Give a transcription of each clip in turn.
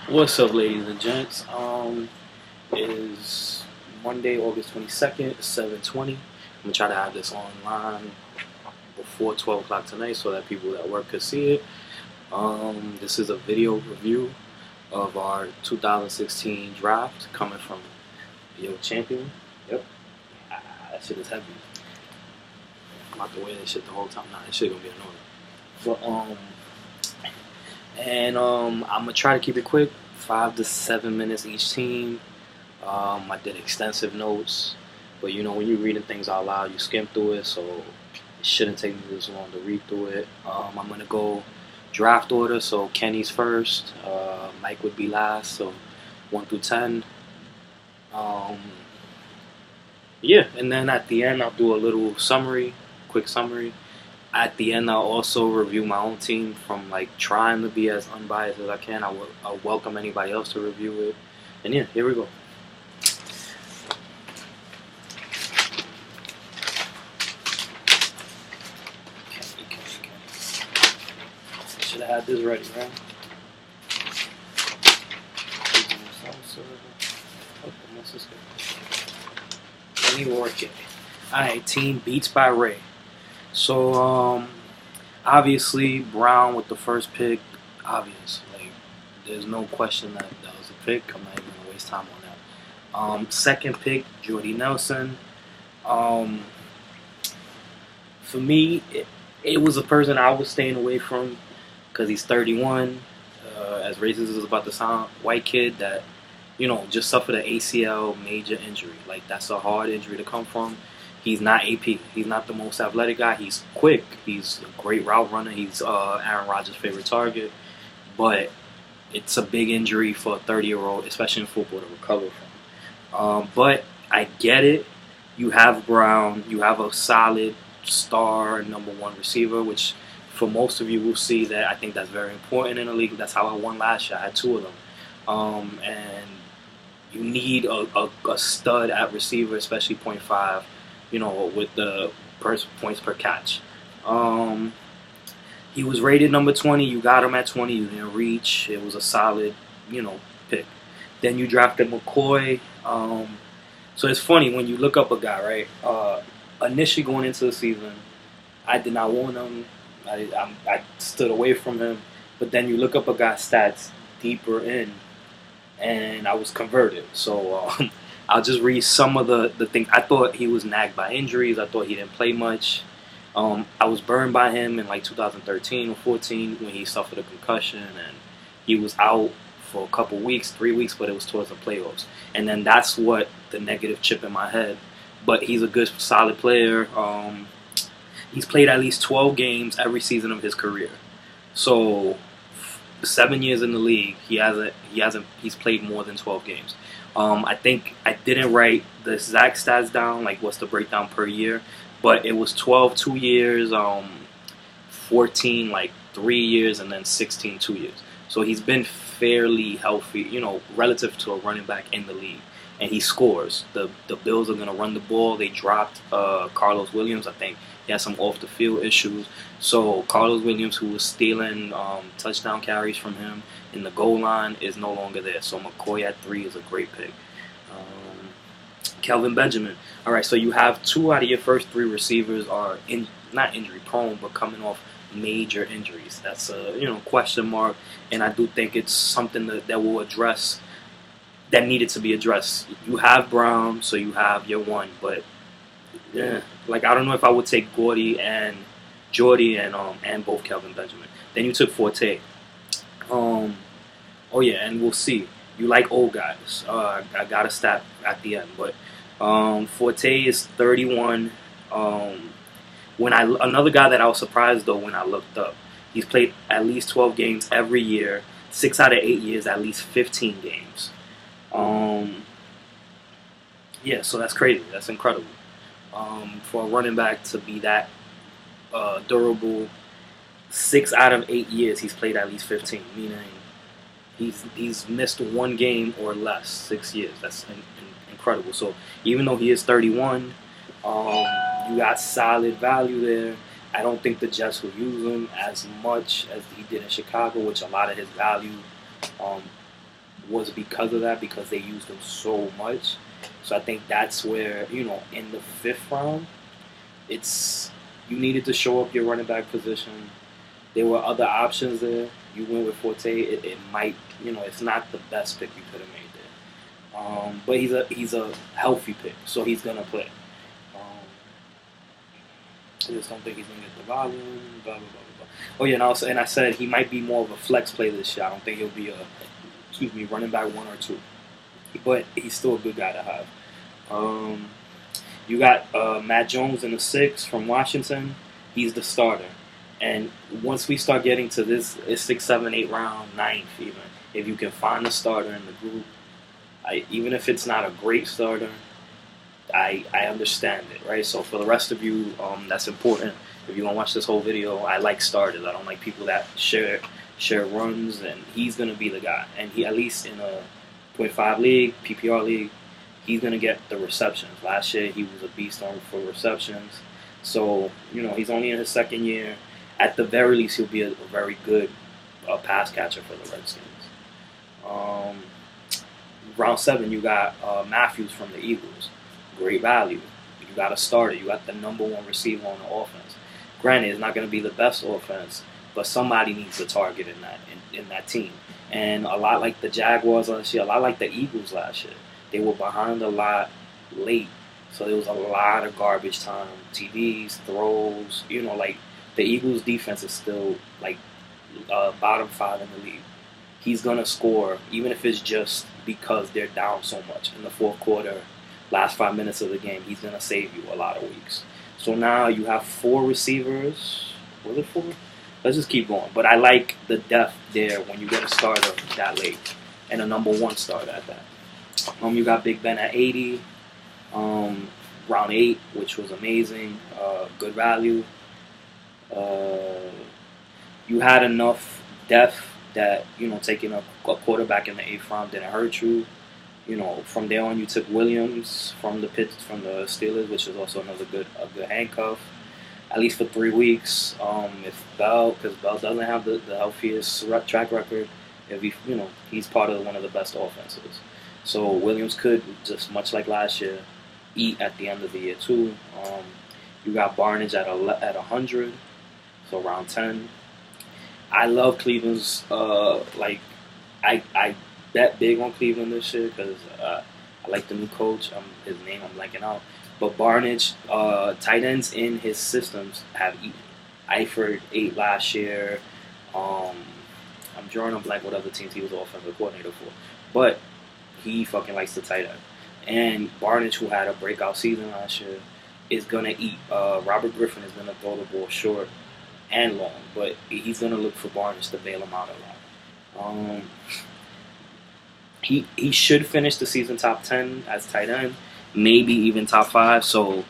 What's up, ladies and gents? Is Monday, August 22nd, 7:20. I'm gonna try to have this online before 12 o'clock tonight so that people at work could see it. This is a video review of our 2016 draft coming from Yo Champion. Yep. That shit is heavy. I'm about to wear this shit the whole time. Nah, this shit gonna be annoying. I'm gonna try to keep it quick, 5 to 7 minutes each team. I did extensive notes, but you know when you're reading things out loud, you skim through it, so it shouldn't take me this long to read through it. I'm gonna go draft order, so Kenny's first, Mike would be last, so 1 through 10. Yeah, and then at the end I'll do a little summary, quick summary. At the end, I'll also review my own team from like trying to be as unbiased as I can. I'll welcome anybody else to review it. And yeah, here we go. Okay. Should have had this ready, right? Let me work it. Alright, team Beats by Ray. So, obviously, Brown with the first pick, obvious. Like, there's no question that was a pick. I'm not even going to waste time on that. Second pick, Jordy Nelson. For me, it was a person I was staying away from because he's 31. As racist as it's about to sound, white kid that, you know, just suffered an ACL major injury. Like, that's a hard injury to come from. He's not AP. He's not the most athletic guy. He's quick. He's a great route runner. He's Aaron Rodgers' favorite target. But it's a big injury for a 30-year-old, especially in football, to recover from. But I get it. You have Brown. You have a solid star #1 receiver, which for most of you will see that I think that's very important in the league. That's how I won last year. I had 2 of them. And you need a stud at receiver, especially 0.5. You know, with the points per catch. He was rated number 20. You got him at 20. You didn't reach. It was a solid, you know, pick. Then you drafted McCoy. So it's funny when you look up a guy, right? Initially going into the season, I did not want him. I stood away from him. But then you look up a guy's stats deeper in, and I was converted. So I'll just read some of the things. I thought he was nagged by injuries. I thought he didn't play much. I was burned by him in like 2013 or 14 when he suffered a concussion and he was out for a couple weeks, 3 weeks, but it was towards the playoffs. And then that's what the negative chip in my head. But he's a good, solid player. He's played at least 12 games every season of his career. So 7 years in the league, he's played more than 12 games. I think I didn't write the exact stats down, like what's the breakdown per year, but it was 12 2 years, 14 like 3 years, and then 16 2 years. So he's been fairly healthy, you know, relative to a running back in the league, and he scores. The Bills are gonna run the ball. They dropped Carlos Williams. I think he had some off the field issues. So Carlos Williams, who was stealing touchdown carries from him in the goal line, is no longer there. So McCoy at 3 is a great pick. Kelvin Benjamin. All right, so you have 2 out of your first 3 receivers are not injury prone, but coming off major injuries. That's a question mark, and I do think it's something that will address that needed to be addressed. You have Brown, so you have your one, but yeah, like I don't know if I would take Gordy and Jordy and both Kelvin Benjamin. Then you took Forte. Oh yeah, and we'll see. You like old guys. I got a stat at the end, but Forte is 31. Another guy that I was surprised though when I looked up, he's played at least 12 games every year. 6 out of 8 years, at least 15 games. Yeah, so that's crazy. That's incredible. For a running back to be that durable, 6 out of 8 years he's played at least 15, meaning he's missed 1 game or less 6 years. That's incredible. So even though he is 31, you got solid value there. I don't think the Jets will use him as much as he did in Chicago, which a lot of his value was because of that, because they used him so much. So I think that's where, you know, in the 5th round, it's you needed to show up your running back position. There were other options there. You went with Forte. It might, you know, it's not the best pick you could have made there. But he's a healthy pick, so he's gonna play. I just don't think he's gonna get the volume. Blah blah blah blah. Oh yeah, and also, and I said he might be more of a flex play this year. I don't think he'll be running back 1 or 2, but he's still a good guy to have. You got Matt Jones in the 6th from Washington. He's the starter. And once we start getting to this 6, 7, 8 round, 9th even, if you can find a starter in the group, even if it's not a great starter, I understand it, right? So for the rest of you, that's important. If you're going to watch this whole video, I like starters. I don't like people that share runs, and he's going to be the guy. And he, at least in a .5 league, PPR league, he's going to get the receptions. Last year, he was a beast for receptions. So, you know, he's only in his 2nd year. At the very least, he'll be a very good pass catcher for the Redskins. Round 7, you got Matthews from the Eagles. Great value. You got a starter. You got the #1 receiver on the offense. Granted, it's not going to be the best offense, but somebody needs to target in that team. And a lot like the Jaguars last year, a lot like the Eagles last year, they were behind a lot late. So there was a lot of garbage time, TDs, throws. You know, like the Eagles' defense is still like bottom 5 in the league. He's gonna score, even if it's just because they're down so much in the 4th quarter. Last 5 minutes of the game, he's going to save you a lot of weeks. So now you have 4 receivers. Was it 4? Let's just keep going. But I like the depth there when you get a starter that late. And a #1 starter at that. You got Big Ben at 80. Round 8, which was amazing. Good value. You had enough depth that, you know, taking a quarterback in the 8th round didn't hurt you. You know, from there on, you took Williams from the Steelers, which is also a good handcuff, at least for 3 weeks. If because Bell doesn't have the healthiest track record, if he's part of one of the best offenses. So Williams could, just much like last year, eat at the end of the year too. You got Barnage at 100, so round 10. I love Cleveland's I bet big on Cleveland this year because I like the new coach. His name I'm blanking out. But Barnage, tight ends in his systems have eaten. Eifert ate last year. I'm drawing a blank what other teams he was offensive coordinator for. But he fucking likes the tight end. And Barnage, who had a breakout season last year, is going to eat. Robert Griffin is going to throw the ball short and long. But he's going to look for Barnage to bail him out a lot. He should finish the season top 10 as tight end, maybe even top 5. So,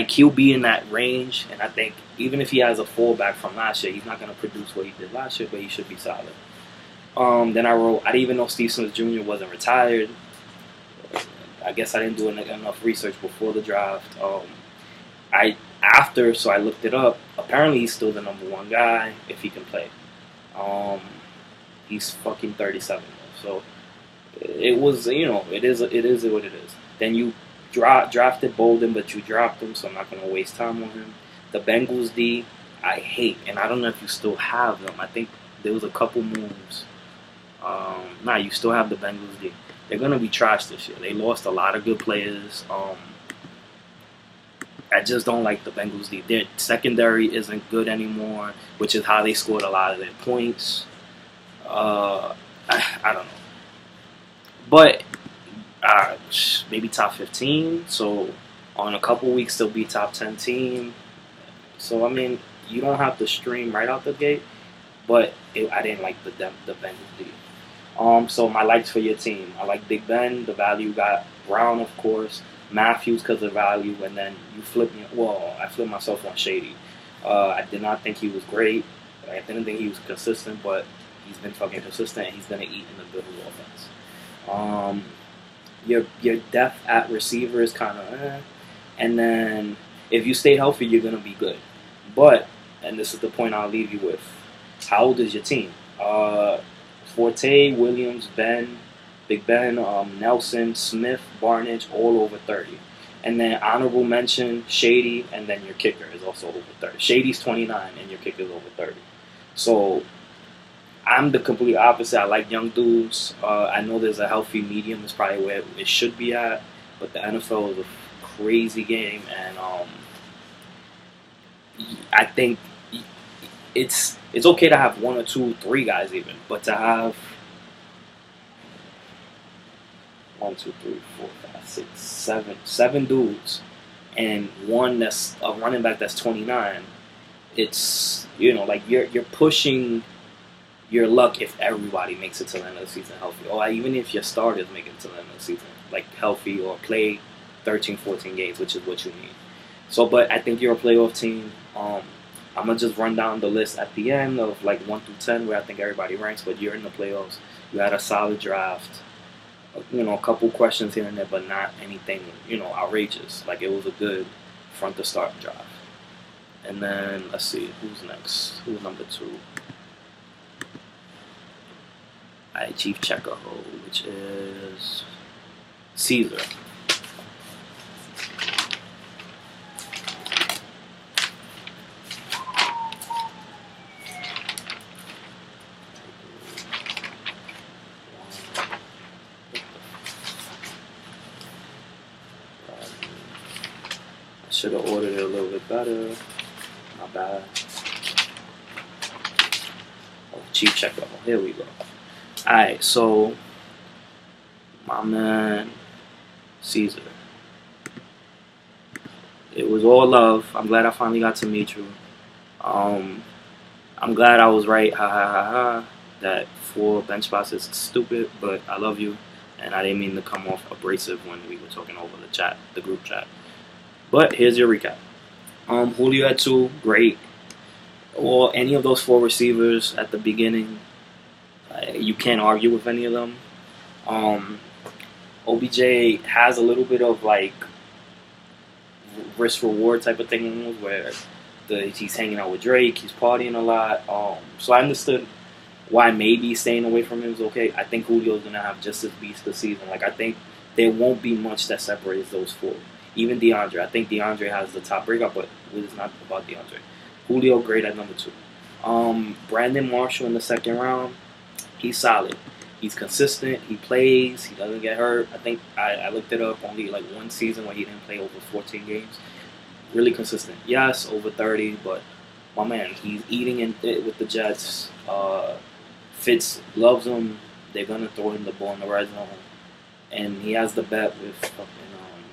he'll be in that range. And I think even if he has a fallback from last year, he's not going to produce what he did last year, but he should be solid. Then I didn't even know Steve Smith Jr. wasn't retired. I guess I didn't do enough research before the draft. So I looked it up. Apparently, he's still the #1 guy if he can play. He's fucking 37. So it was, it is what it is. Then you drafted Bolden, but you dropped him, so I'm not going to waste time on him. The Bengals D, I hate, and I don't know if you still have them. I think there was a couple moves. You still have the Bengals D. They're going to be trash this year. They lost a lot of good players. I just don't like the Bengals D. Their secondary isn't good anymore, which is how they scored a lot of their points. I don't know. But maybe top 15. So on a couple weeks, they'll be top 10 team. So, I mean, you don't have to stream right out the gate. But I didn't like the Bengals D. So my likes for your team. I like Big Ben. The value got Brown, of course. Matthews because of value. And then you flip me. Well, I flipped myself on Shady. I did not think he was great. I didn't think he was consistent, but he's been fucking consistent, and he's going to eat in the Bills offense. Your depth at receiver is kind of and then if you stay healthy, you're going to be good. But, and this is the point I'll leave you with, how old is your team? Forte, Williams, Ben, Big Ben, Nelson, Smith, Barnage, all over 30. And then honorable mention, Shady, and then your kicker is also over 30. Shady's 29, and your kicker is over 30. So I'm the complete opposite. I like young dudes. I know there's a healthy medium. Is probably where it should be at. But the NFL is a crazy game, and I think it's okay to have one or two, three guys even, but to have 1, 2, 3, 4, 5, 6, 7 dudes, and one that's a running back that's 29. It's like you're pushing your luck if everybody makes it to the end of the season healthy, or even if your starters make it to the end of the season like healthy or play 13, 14 games, which is what you need. So, but I think you're a playoff team. I'm gonna just run down the list at the end of like 1 through 10 where I think everybody ranks. But you're in the playoffs. You had a solid draft. A couple questions here and there, but not anything outrageous. Like it was a good front to start draft. And then let's see who's next. Who's number 2? Alright, Chief Checker, which is Caesar. Should have ordered it a little bit better. My bad. Oh, Chief Checker. Here we go. Alright, so my man Caesar. It was all love. I'm glad I finally got to meet you. I'm glad I was right. Ha ha ha ha. That 4 bench spots is stupid, but I love you, and I didn't mean to come off abrasive when we were talking over the group chat. But here's your recap. Julio at 2, great. Or any of those 4 receivers at the beginning, you can't argue with any of them. OBJ has a little bit of like risk reward type of thing where he's hanging out with Drake, he's partying a lot. So I understood why maybe staying away from him is okay. I think Julio's gonna have just as beast this season. Like I think there won't be much that separates those 4. Even DeAndre. I think DeAndre has the top breakout, but it's not about DeAndre. Julio, great at number 2. Brandon Marshall in the 2nd round. He's solid. He's consistent. He plays. He doesn't get hurt. I think I looked it up. Only like 1 season where he didn't play over 14 games. Really consistent. Yes, over 30, but my man, he's eating in with the Jets. Fitz loves him. They're gonna throw him the ball in the red zone, and he has the bet with fucking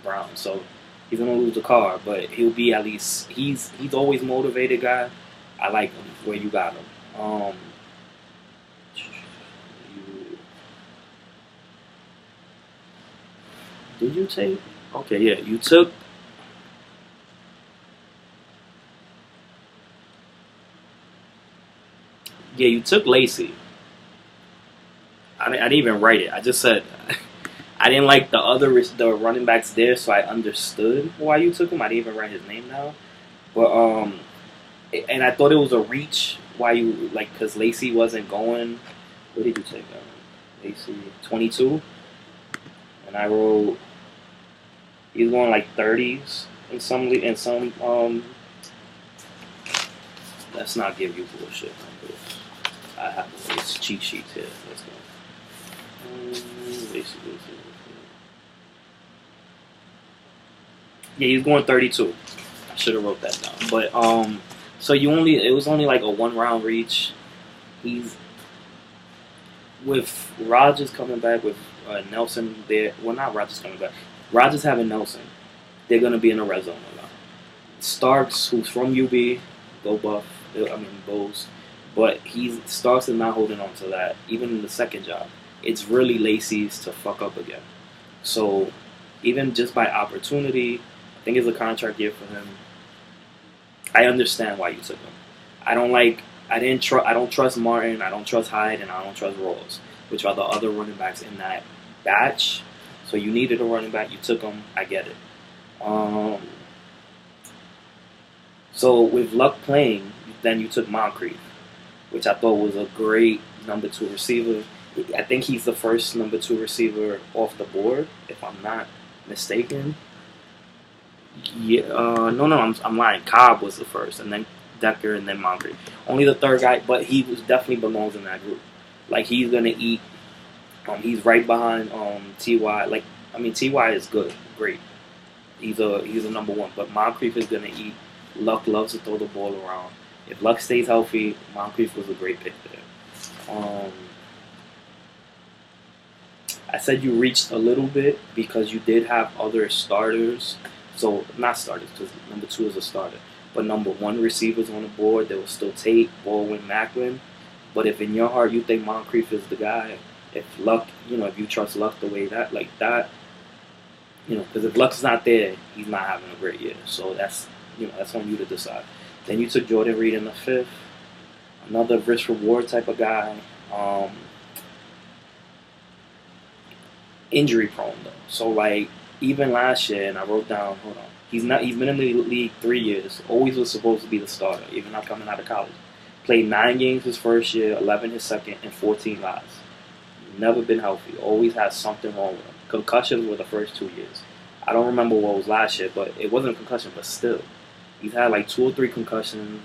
Brown. So he's gonna lose the car, but he'll be at least he's always motivated guy. I like him where you got him. Did you take? Okay, yeah, you took. Yeah, you took Lacy. I didn't even write it. I just said I didn't like the running backs there, so I understood why you took him. I didn't even write his name down, but and I thought it was a reach why you because Lacy wasn't going. What did you take? Lacy 22, and I wrote he's going like 30s in some. Let's not give you bullshit. I have these cheat sheets here. Let's go. Lacy. Yeah, he's going 32. I should have wrote that down. But so it was only like a 1-round reach. He's with Rodgers coming back with Nelson there. Well, not Rodgers coming back. Rodgers having Nelson. They're gonna be in the red zone a lot. Starks, who's from UB, go Buff. Bulls. But Starks is not holding on to that. Even in the 2nd job, it's really Lacy's to fuck up again. So even just by opportunity. I think it's a contract year for him. I understand why you took him. I don't trust Martin, I don't trust Hyde, and I don't trust Rawls, which are the other running backs in that batch. So you needed a running back, you took him, I get it. So with Luck playing, then you took Moncrief, which I thought was a great number 2 receiver. I think he's the first number 2 receiver off the board, if I'm not mistaken. Yeah, no, I'm lying. Cobb was the first, and then Decker, and then Moncrief. Only the third guy, but he was definitely belongs in that group. Like he's gonna eat. He's right behind Ty. Like I mean, Ty is good, great. He's a number 1, but Moncrief is gonna eat. Luck loves to throw the ball around. If Luck stays healthy, Moncrief was a great pick there. I said you reached a little bit because you did have other starters. So, not starters, because number 2 is a starter. But number 1 receivers on the board, there was still Tate, Baldwin, Macklin. But if in your heart you think Moncrief is the guy, if Luck, if you trust Luck the way that, because if Luck's not there, he's not having a great year. So that's on you to decide. Then you took Jordan Reed in the 5th. Another risk reward type of guy. Injury prone though. So like even last year, and I wrote down, hold on. He's been in the league 3 years. Always was supposed to be the starter, even not coming out of college. Played 9 games his first year, 11 his second, and 14 last. Never been healthy. Always had something wrong with him. Concussions were the first 2 years. I don't remember what was last year, but it wasn't a concussion, but still. He's had like 2 or 3 concussions.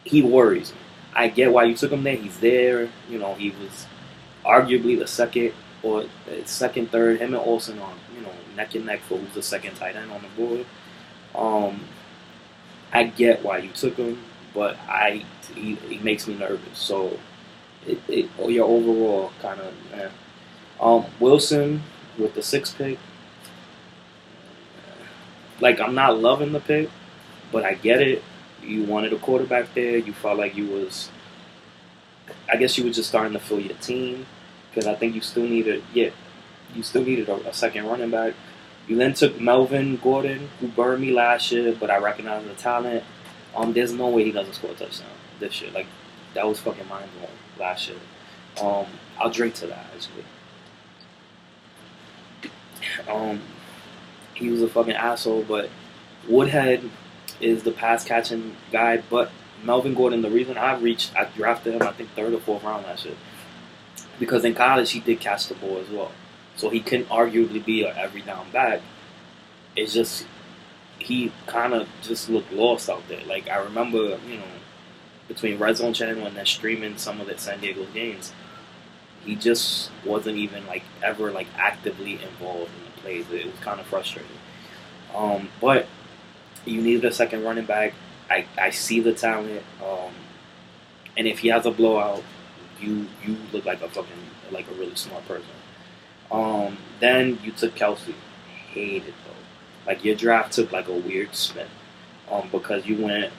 He worries me. I get why you took him there. He's there. He was arguably the second or second, third. Him and Olsen on, neck and neck for who's the second tight end on the board. I get why you took him, but he makes me nervous. So your overall kind of Wilson with the 6th pick. Like I'm not loving the pick, but I get it. You wanted a quarterback there. You felt like I guess you were just starting to fill your team because I think you still needed a second running back. You then took Melvin Gordon, who burned me last year, but I recognize the talent. There's no way he doesn't score a touchdown this year. Like that was fucking mind blowing last year. I'll drink to that actually. He was a fucking asshole, but Woodhead is the pass catching guy, but Melvin Gordon, the reason I drafted him, I think 3rd or 4th round last year, because in college he did catch the ball as well. So he couldn't arguably be an every down back. It's just, he kind of just looked lost out there. Like I remember, between Red Zone Channel and then streaming some of the San Diego games, he just wasn't even ever actively involved in the plays. It was kind of frustrating. But you needed a second running back. I see the talent. And if he has a blowout, you look like a really smart person. Then you took Kelsey. Hated though. Your draft took a weird spin. Because you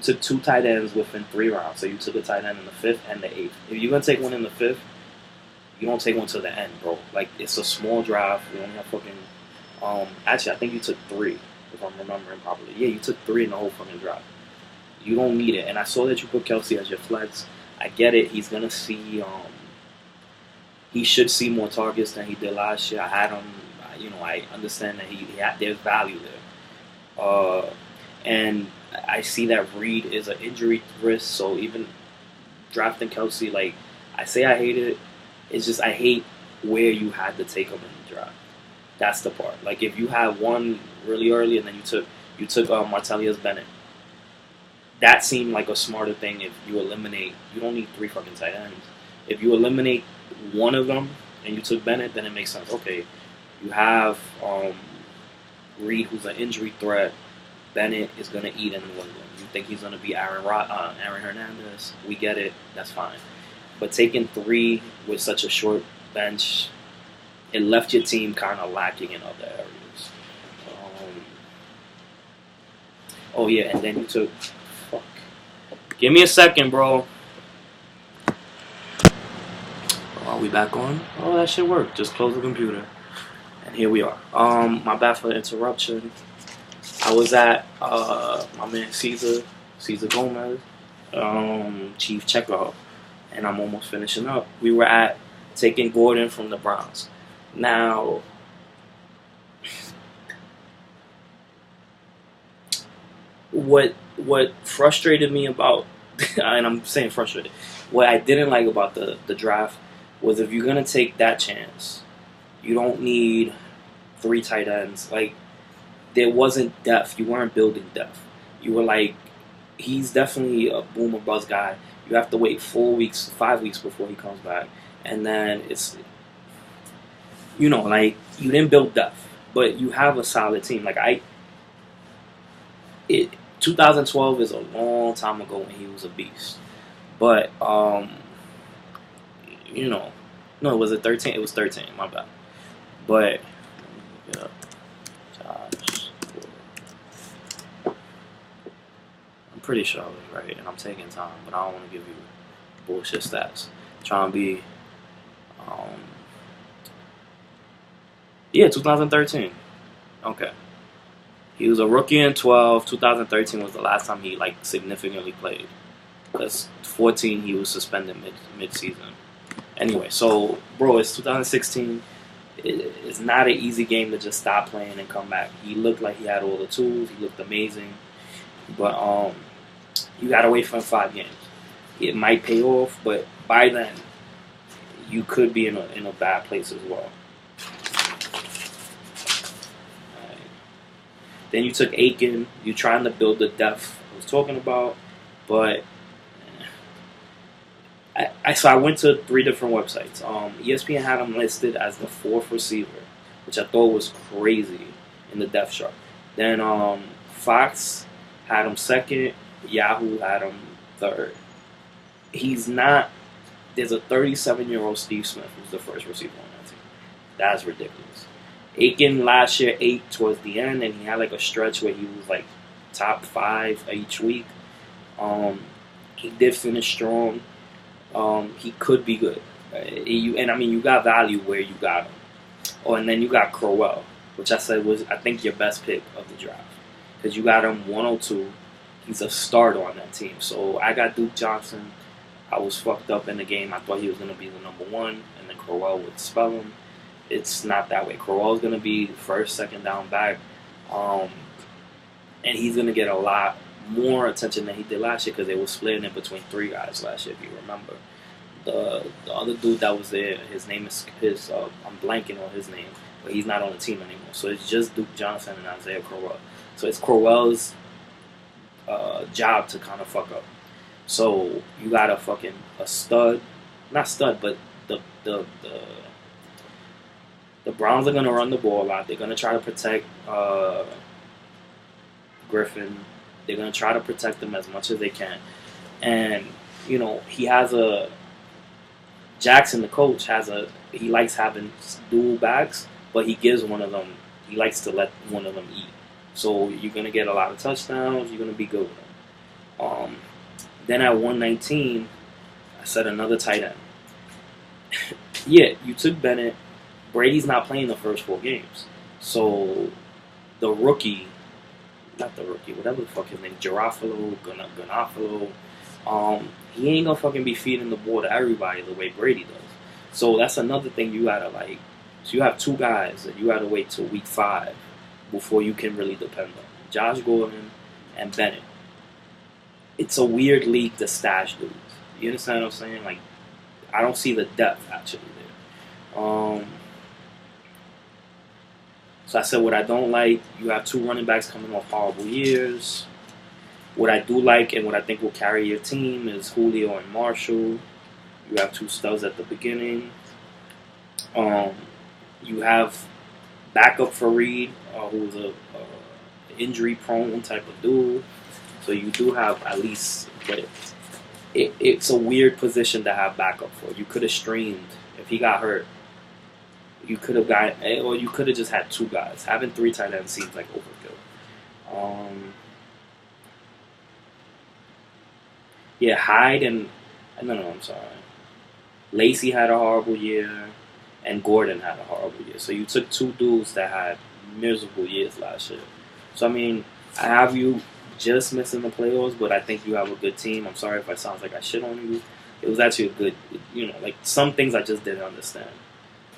took 2 tight ends within 3 rounds. So you took a tight end in the 5th and the 8th. If you're gonna take one in the 5th, you don't take one to the end, bro. It's a small draft. We only have fucking actually I think you took 3, if I'm remembering properly. Yeah, you took 3 in the whole fucking draft. You don't need it. And I saw that you put Kelsey as your flex. I get it. He's gonna see he should see more targets than he did last year. I had him, I understand that there's value there. And I see that Reed is an injury risk, so even drafting Kelsey, I say I hate it. It's just I hate where you had to take him in the draft. That's the part. If you had one really early and then you took Martellus Bennett, that seemed like a smarter thing. If you eliminate, you don't need 3 fucking tight ends. If you eliminate one of them and you took Bennett, then it makes sense. Okay, you have Reed, who's an injury threat. Bennett is going to eat in New England. You think he's going to be Aaron Hernandez? We get it. That's fine. But taking 3 with such a short bench, it left your team kind of lacking in other areas. Oh, yeah, and then you took... Fuck. Give me a second, bro. Are we back on? Oh, that shit worked. Just close the computer. And here we are. My bad for the interruption. I was at my man Cesar Gomez, Chief Chekhov, and I'm almost finishing up. We were at taking Gordon from the Browns. Now, what frustrated me about and I'm saying frustrated. What I didn't like about the draft was if you're gonna take that chance, you don't need 3 tight ends. Like there wasn't depth. You weren't building depth. You were like, he's definitely a boom or bust guy. You have to wait 4 weeks, 5 weeks before he comes back, and then it's, like you didn't build depth, but you have a solid team. Like 2012 is a long time ago when he was a beast, but no, was it 13? It was 13. My bad. But yeah, Josh, I'm pretty sure I was right, and I'm taking time, but I don't want to give you bullshit stats. Trying to be, yeah, 2013. Okay. He was a rookie in 12. 2013 was the last time he significantly played. Because 14 he was suspended mid-season. Anyway, so bro, it's 2016. It's not an easy game to just stop playing and come back. He looked like he had all the tools. He looked amazing, but you gotta wait for 5 games. It might pay off, but by then you could be in a bad place as well. Then you took Aiken. You're trying to build the depth I was talking about, but I went to 3 different websites. ESPN had him listed as the 4th receiver, which I thought was crazy in the depth chart. Then Fox had him 2nd. Yahoo had him 3rd. He's not. There's a 37-year-old Steve Smith who's the 1st receiver on that team. That's ridiculous. Aiken last year 8 towards the end, and he had a stretch where he was top 5 each week. He did finish strong. He could be good. You got value where you got him. Oh, and then you got Crowell, which I said was, I think, your best pick of the draft. Because you got him 102. He's a starter on that team. So I got Duke Johnson. I was fucked up in the game. I thought he was going to be the number 1, and then Crowell would spell him. It's not that way. Crowell's going to be the 1st, 2nd down back. And he's going to get a lot more attention than he did last year because they were splitting it between 3 guys last year, if you remember. The other dude that was there, his name is I'm blanking on his name, but he's not on the team anymore. So it's just Duke Johnson and Isaiah Crowell. So it's Crowell's job to kind of fuck up. So you got a stud, not stud, but the Browns are going to run the ball a lot. They're going to try to protect Griffin. They're going to try to protect him as much as they can. And, he has Jackson, the coach, he likes having dual backs, but he gives one of them, he likes to let one of them eat. So you're going to get a lot of touchdowns. You're going to be good with him. Then at 119, I said another tight end. Yeah, you took Bennett. Brady's not playing the first 4 games. So the rookie, whatever the fuck his name, Garofalo, he ain't gonna fucking be feeding the ball to everybody the way Brady does. So that's another thing you gotta so you have 2 guys that you gotta wait till week 5 before you can really depend on. Josh Gordon and Bennett. It's a weird league to stash dudes. You understand what I'm saying? I don't see the depth actually there. So I said what I don't like, you have 2 running backs coming off horrible years. What I do like and what I think will carry your team is Julio and Marshall. You have 2 studs at the beginning. You have backup for Reed, who's a injury-prone type of dude. So you do have at least, but it's a weird position to have backup for. You could have streamed if he got hurt. You could have or you could have just had 2 guys. Having 3 tight ends seems like overkill. Yeah, Hyde and no, I'm sorry. Lacey had a horrible year, and Gordon had a horrible year. So you took 2 dudes that had miserable years last year. So I have you just missing the playoffs, but I think you have a good team. I'm sorry if it sounds like I shit on you. It was actually a good, some things I just didn't understand.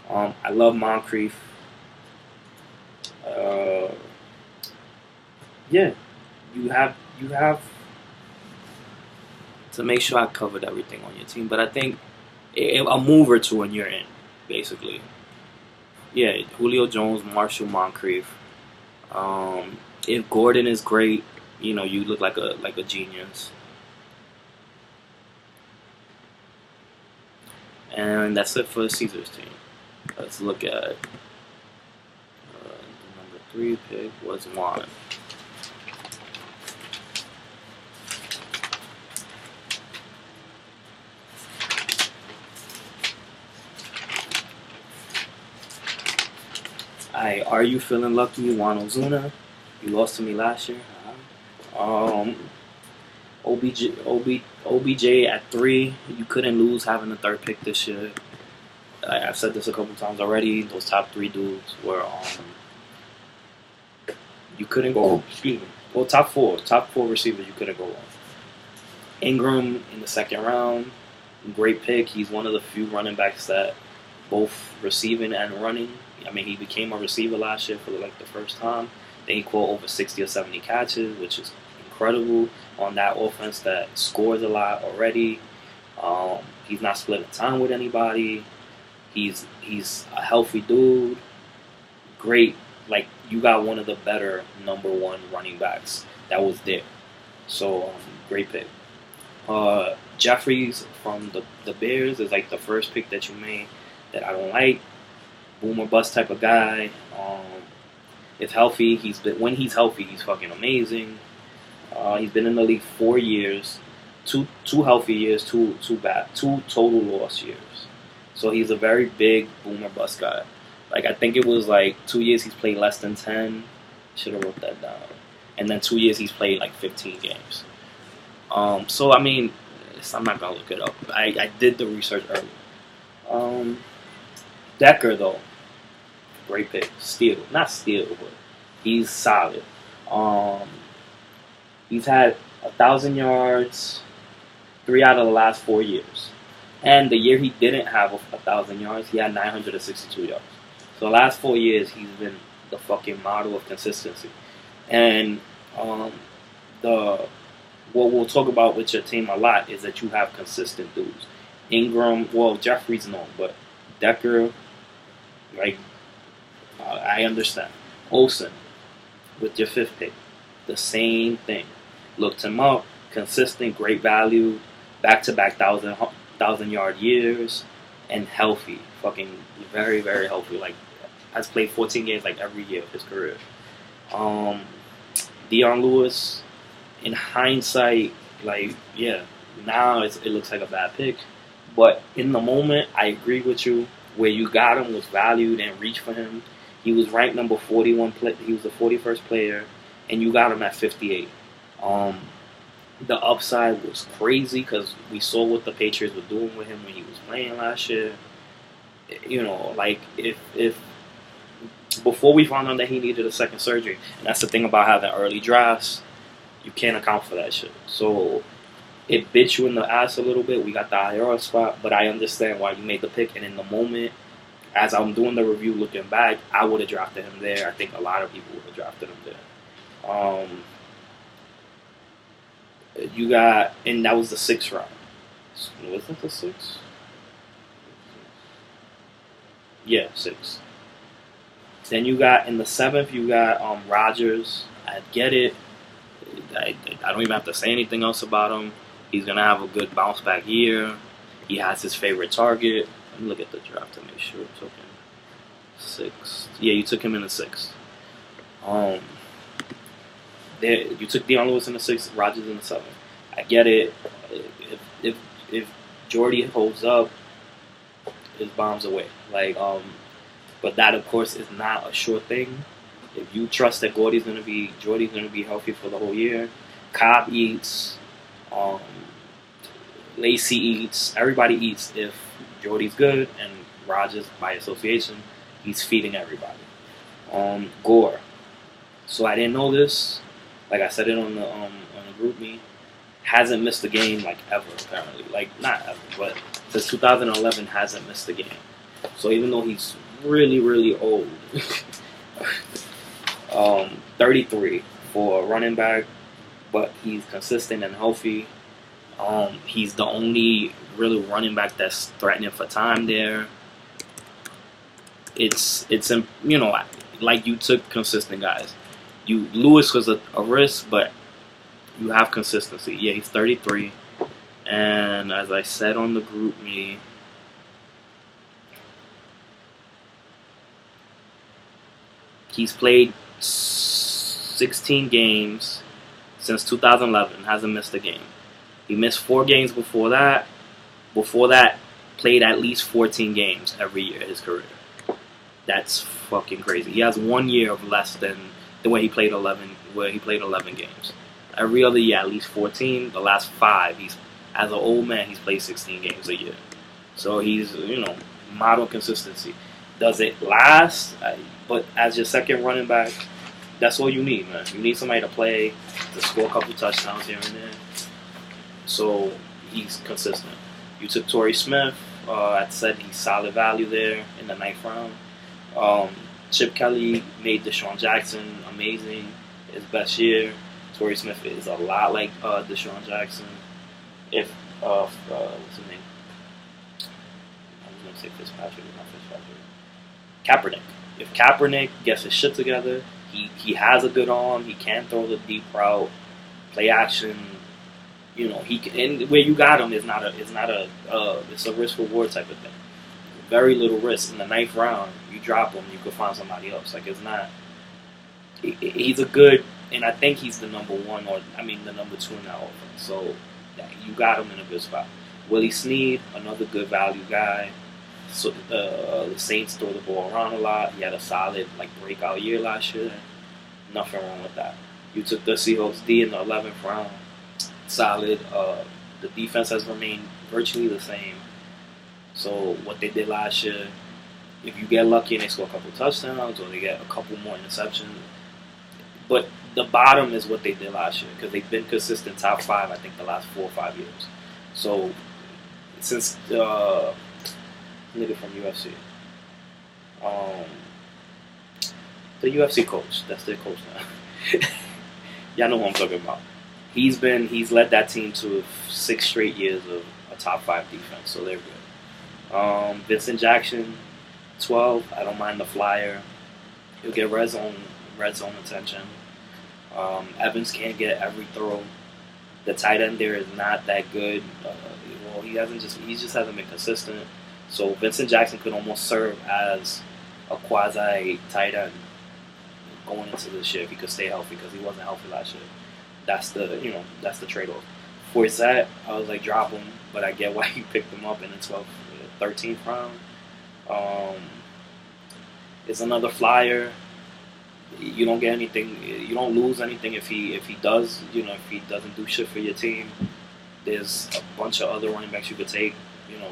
I love Moncrief. Yeah, you have to make sure I covered everything on your team. But I think a move or two and you're in, basically. Yeah, Julio Jones, Marshall, Moncrief. If Gordon is great, you know, you look like a genius. And that's it for the Caesars team. Let's look at the number 3 pick was Juan. Alright, are you feeling lucky, Juan Ozuna? You lost to me last year. OBJ at 3. You couldn't lose having the 3rd pick this year. I've said this a couple times already. Those top 3 dudes were you couldn't go. Excuse me. Well, top 4 receivers you couldn't go on. Ingram in the 2nd round, great pick. He's one of the few running backs that both receiving and running. I mean, he became a receiver last year for like the first time. Then he caught over 60 or 70 catches, which is incredible on that offense that scores a lot already. He's not splitting time with anybody. He's a healthy dude. Great. Like, you got one of the better number 1 running backs that was there. So, great pick. Jeffries from the Bears is like the first pick that you made that I don't like. Boom or bust type of guy. If healthy, when he's healthy, he's fucking amazing. He's been in the league 4 years, two healthy years, two total loss years. So he's a very big boom or bust guy. Like, I think it was like 2 years he's played less than 10. Should have wrote that down. And then 2 years he's played like 15 games. So I mean, I'm not gonna look it up. I did the research earlier. Decker though, great pick. Not steal, but he's solid. He's had 1,000 yards 3 out of the last 4 years. And the year he didn't have 1,000 yards, he had 962 yards. So the last 4 years, he's been the fucking model of consistency. And what we'll talk about with your team a lot is that you have consistent dudes. Ingram, well, Jeffries no, but Decker, like, I understand. Olsen, with your 5th pick, the same thing. Looked him up, consistent, great value, back-to-back 1,000-yard years, and healthy. Fucking very, very healthy. Like, has played 14 games like every year of his career. Dion Lewis, in hindsight, like, yeah, now it looks like a bad pick. But in the moment, I agree with you. Where you got him was valued and reached for him. He was ranked number 41. He was the 41st player, and you got him at 58. The upside was crazy because we saw what the Patriots were doing with him when he was playing last year. You know, like, if before we found out that he needed a second surgery, and that's the thing about having early drafts, you can't account for that shit. So it bit you in the ass a little bit. We got the IR spot, but I understand why you made the pick. And in the moment, as I'm doing the review looking back, I would have drafted him there. I think a lot of people would have drafted him there. You got, and that was the 6th round. Was it the 6th? Yeah, 6th. Then you got, in the 7th, you got Rodgers. I get it. I don't even have to say anything else about him. He's going to have a good bounce back year. He has his favorite target. Let me look at the draft to make sure. Took him 6th. Yeah, you took him in the 6th. You took Dion Lewis in the 6th, Rodgers in the 7th. I get it. If Jordy holds up, his bombs away. Like, but that of course is not a sure thing. If you trust that Jordy's gonna be healthy for the whole year, Cobb eats, Lacey eats, everybody eats if Jordy's good, and Rodgers by association, he's feeding everybody. Gore. So I didn't know this. Like I said it on the group me, hasn't missed a game like ever apparently. Like not ever, but since 2011 hasn't missed a game. So even though he's really, really old, 33 for a running back, but he's consistent and healthy. He's the only really running back that's threatening for time there. It's you know, like you took consistent guys. Lewis was a risk, but you have consistency. Yeah, he's 33, and as I said on the group me, he's played 16 games since 2011. Hasn't missed a game. He missed 4 games before that. Before that, played at least 14 games every year in his career. That's fucking crazy. He has 1 year of less than the way he played 11, where he played 11 games. Every other year, at least 14. The last 5, as an old man, he's played 16 games a year. So he's, model consistency. Does it last? But as your second running back, that's all you need, man. You need somebody to play, to score a couple touchdowns here and there. So he's consistent. You took Torrey Smith. I said he's solid value there in the 9th round. Chip Kelly made Deshaun Jackson amazing. His best year. Torrey Smith is a lot like Deshaun Jackson. If what's his name? I was gonna say Fitzpatrick, not Fitzpatrick. Kaepernick. If Kaepernick gets his shit together, he has a good arm. He can throw the deep route, play action. He can, and where you got him is it's a risk reward type of thing. Very little risk in the 9th round. You drop him, you could find somebody else. Like it's not. He's a good, and I think he's the number 1 the number 2 in that offense. So you got him in a good spot. Willie Snead, another good value guy. So the Saints throw the ball around a lot. He had a solid breakout year last year. Nothing wrong with that. You took the Seahawks D in the 11th round. Solid. The defense has remained virtually the same. So what they did last year, if you get lucky and they score a couple touchdowns or they get a couple more interceptions, but the bottom is what they did last year because they've been consistent top 5 I think the last 4 or 5 years. So since nigga from UFC, the UFC coach, that's their coach now. Y'all know who I'm talking about. He's led that team to 6 straight years of a top 5 defense, so they're good. Vincent Jackson, 12. I don't mind the flyer. He'll get red zone attention. Evans can't get every throw. The tight end there is not that good. He just hasn't been consistent. So Vincent Jackson could almost serve as a quasi tight end going into this year if he could stay healthy because he wasn't healthy last year. That's the trade-off. For that, I was like, drop him, but I get why you picked him up in the 12th, 13th round. It's another flyer. You don't get anything. You don't lose anything if he does. If he doesn't do shit for your team. There's a bunch of other running backs you could take.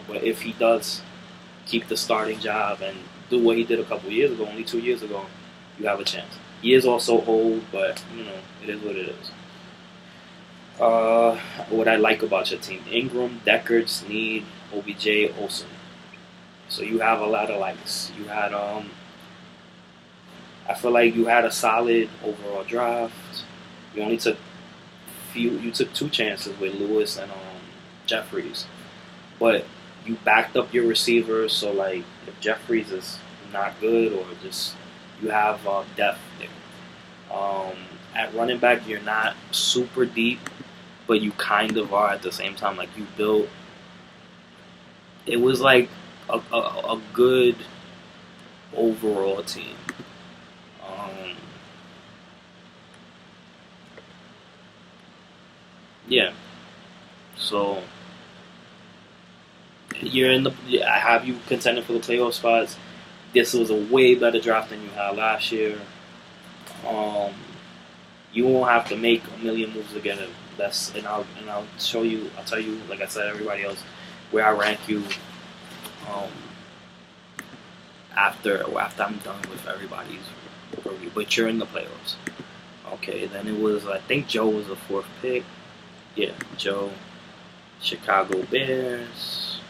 But if he does keep the starting job and do what he did a couple years ago, only 2 years ago, you have a chance. He is also old, but it is what it is. What I like about your team: Ingram, Deckard, Snead, OBJ, Olsen. So you have a lot of likes. You had I feel like you had a solid overall draft. You took 2 chances with Lewis and Jeffries, but you backed up your receivers. So if Jeffries is not good or just you have depth there. At running back, you're not super deep, but you kind of are at the same time. You built. It was like a good overall team. Yeah. So I have you contending for the playoff spots. This was a way better draft than you had last year. You won't have to make a million moves to get it. I'll tell you, like I said, everybody else, where I rank you after I'm done with everybody's review. But you're in the playoffs. Okay, then it was, I think Joe was the 4th pick. Yeah, Joe. Chicago Bears.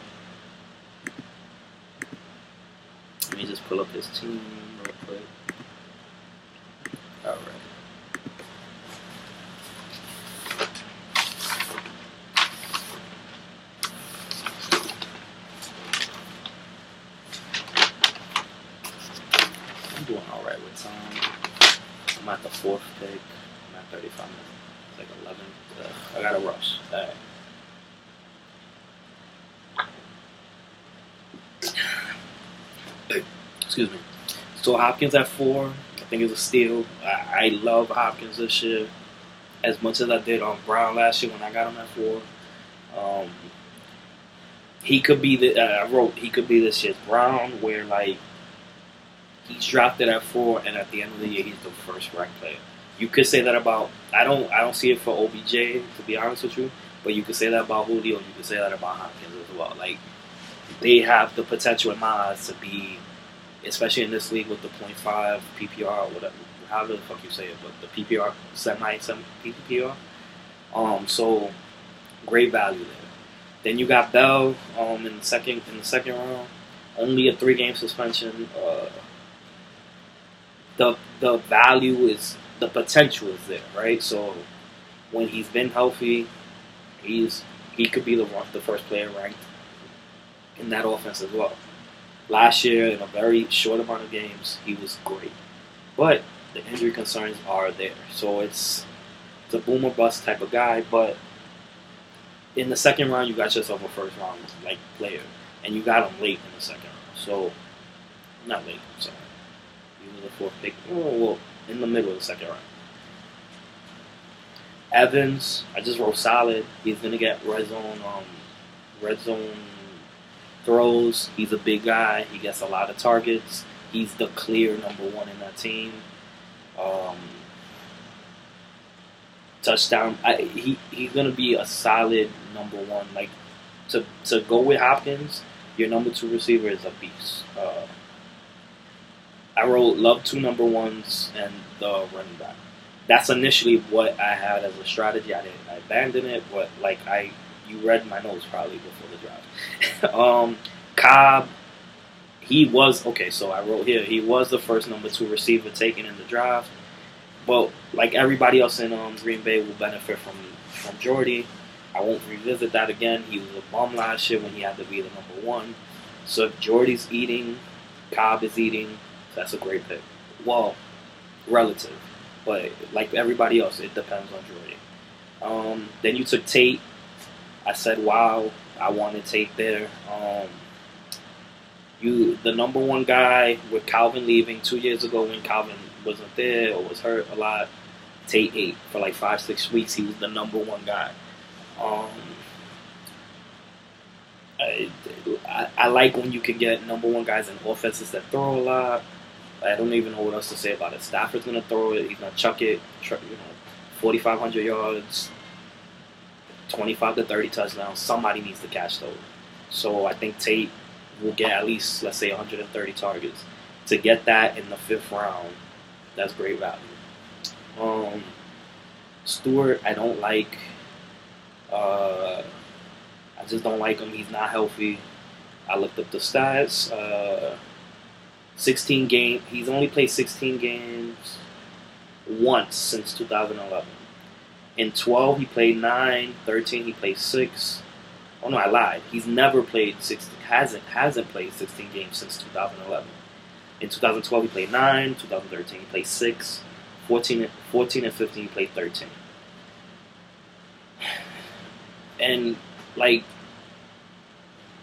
Let me just pull up his team real quick. Alright. I'm doing all right with time. I'm at the 4th pick. I'm at 35 minutes. It's like 11. I gotta rush. All right. Excuse me. So Hopkins at 4. I think it's a steal. I love Hopkins this year as much as I did on Brown last year when I got him at 4. He could be he could be this year's Brown, where like he's drafted at 4, and at the end of the year he's the first ranked player. You could say that about I don't see it for OBJ, to be honest with you, but you could say that about Julio, and you could say that about Hopkins as well. Like they have the potential in my eyes to be, especially in this league with the 0.5 PPR or whatever, however the fuck you say it, but the PPR semi PPR. So great value there. Then you got Bell in the second round, only a 3-game suspension. The value is, the potential is there, right? So when he's been healthy, he could be the first player ranked in that offense as well. Last year, in a very short amount of games, he was great, but the injury concerns are there. So it's a boom or bust type of guy. But in the second round, you got yourself a first round like player, and you got him late in the second round. So not late, I'm sorry. He was the 4th pick. Well, in the middle of the second round. Evans, I just wrote solid. He's gonna get red zone throws. He's a big guy. He gets a lot of targets. He's the clear number 1 in that team. Touchdown. He's gonna be a solid number 1. Like to go with Hopkins, your number 2 receiver is a beast. I wrote love 2 number 1s and the running back. That's initially what I had as a strategy. I abandoned it, but like you read my notes probably before the draft. Cobb, he was okay. So I wrote here he was the first number 2 receiver taken in the draft. But like everybody else in Green Bay will benefit from Jordy. I won't revisit that again. He was a bum last year when he had to be the number 1. So if Jordy's eating, Cobb is eating. That's a great pick. Well, relative, but like everybody else, it depends on Jordy. Then you took Tate. I said, wow, I wanted Tate there. The number 1 guy with Calvin leaving 2 years ago when Calvin wasn't there or was hurt a lot. Tate ate for like 5-6 weeks. He was the number 1 guy. I like when you can get number 1 guys in offenses that throw a lot. I don't even know what else to say about it. Stafford's gonna throw it. He's gonna chuck it. 4,500 yards, 25 to 30 touchdowns. Somebody needs to catch those. So I think Tate will get at least, let's say, 130 targets. To get that in the 5th round, that's great value. Stewart, I don't like. I just don't like him. He's not healthy. I looked up the stats. 16 games. He's only played 16 games once since 2011. In 12, he played 9. 13, he played 6. Oh no, I lied. He's never played 16. Hasn't played 16 games since 2011. In 2012, he played 9. 2013, he played 6. 14 and 15, he played 13. And like,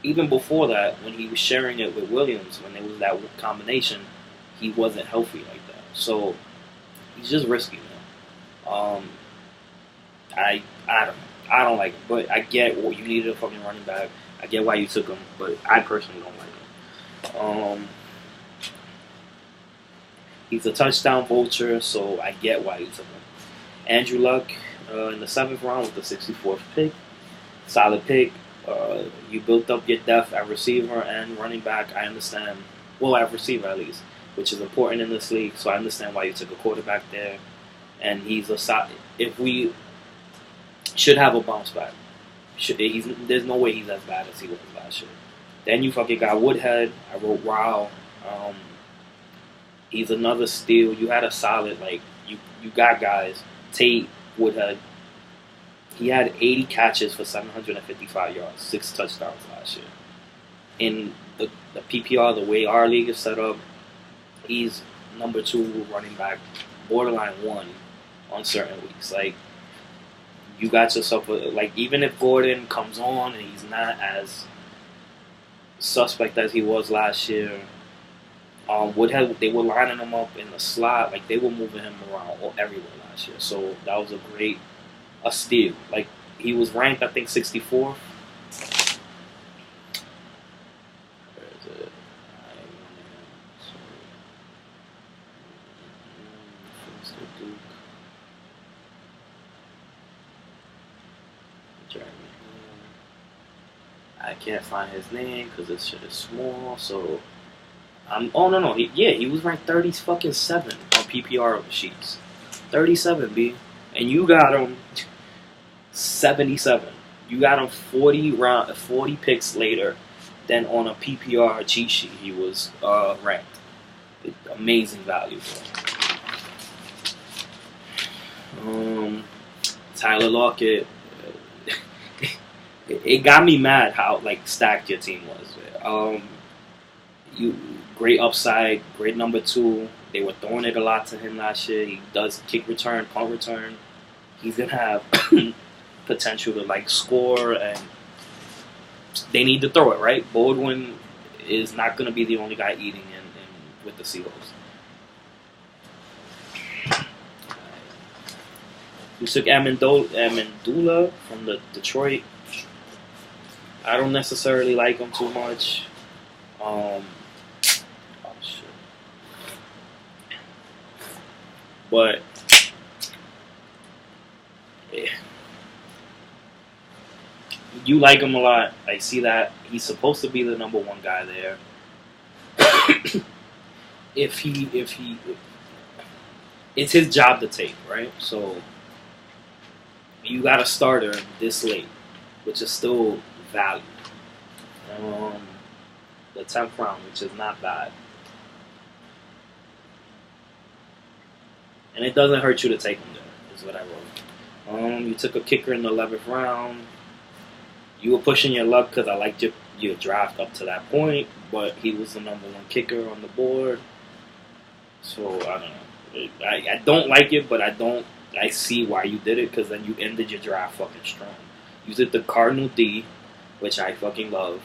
even before that, when he was sharing it with Williams, when there was that combination, he wasn't healthy like that. So he's just risky, man. I don't know. I don't like him, but I get what you needed a fucking running back. I get why you took him, but I personally don't like him. He's a touchdown vulture, so I get why you took him. Andrew Luck in the 7th round with the 64th pick. Solid pick. You built up your depth at receiver and running back. I understand. Well, at receiver at least, which is important in this league. So I understand why you took a quarterback there. And he's a solid. If we should have a bounce back, there's no way he's as bad as he was last year. Then you fucking got Woodhead. I wrote wow. He's another steal. You had a solid, like, you got guys. Tate, Woodhead. He had 80 catches for 755 yards, 6 touchdowns last year. In the PPR, the way our league is set up, he's number 2 running back, borderline 1 on certain weeks. Like, you got yourself like, even if Gordon comes on and he's not as suspect as he was last year, Woodhead, they were lining him up in the slot, like they were moving him around everywhere last year. So that was a steal. Like, he was ranked, I think, 64th. I can't find his name because this shit is small. So oh no, he was ranked 37 on PPR sheets. 37, B, and you got him 77. You got him 40 picks later than on a PPR cheat sheet he was ranked. Amazing value, bro. Tyler Lockett. It got me mad how, like, stacked your team was. You great upside, great number 2. They were throwing it a lot to him last year. He does kick return, punt return. He's gonna have potential to, like, score, and they need to throw it, right. Baldwin is not gonna be the only guy eating in with the Seahawks. We took Amendola from the Detroit. I don't necessarily like him too much. Oh shit. But you like him a lot. I see that. He's supposed to be the number 1 guy there. If it's his job to take, right? So you got a starter this late, which is still value. The 10th round, which is not bad. And it doesn't hurt you to take him there, is what I wrote. You took a kicker in the 11th round. You were pushing your luck because I liked your draft up to that point, but he was the number 1 kicker on the board. So, I don't know. I don't like it, but I see why you did it, because then you ended your draft fucking strong. You did the Cardinal D, which I fucking love.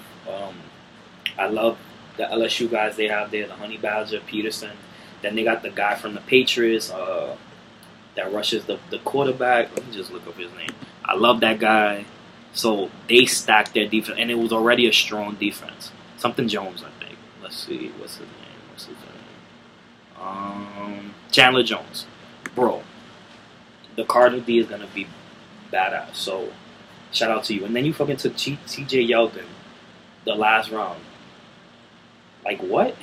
I love the LSU guys they have there, the Honey Badger, Peterson. Then they got the guy from the Patriots that rushes the quarterback. Let me just look up his name. I love that guy. So they stacked their defense, and it was already a strong defense. Something Jones, I think. Let's see. What's his name? Chandler Jones. Bro, the Cardinal D is going to be badass. So shout out to you. And then you fucking took TJ Yeldon the last round. Like, what?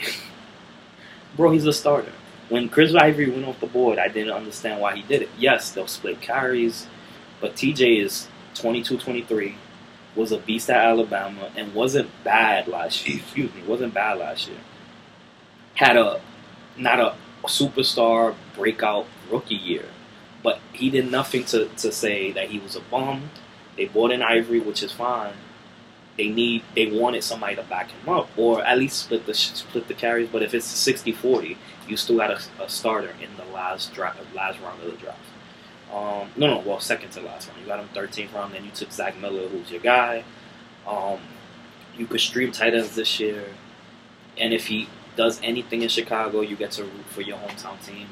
Bro, he's a starter. When Chris Ivory went off the board, I didn't understand why he did it. Yes, they'll split carries, but TJ is 22-23, was a beast at Alabama, and wasn't bad last year. Wasn't bad last year. Had not a superstar breakout rookie year, but he did nothing to say that he was a bum. They bought in Ivory, which is fine. They wanted somebody to back him up, or at least split the carries. But if it's 60-40, you still got a starter in the last round of the draft. Second to last round. You got him 13th round, then you took Zach Miller, who's your guy. You could stream tight ends this year, and if he does anything in Chicago, you get to root for your hometown team.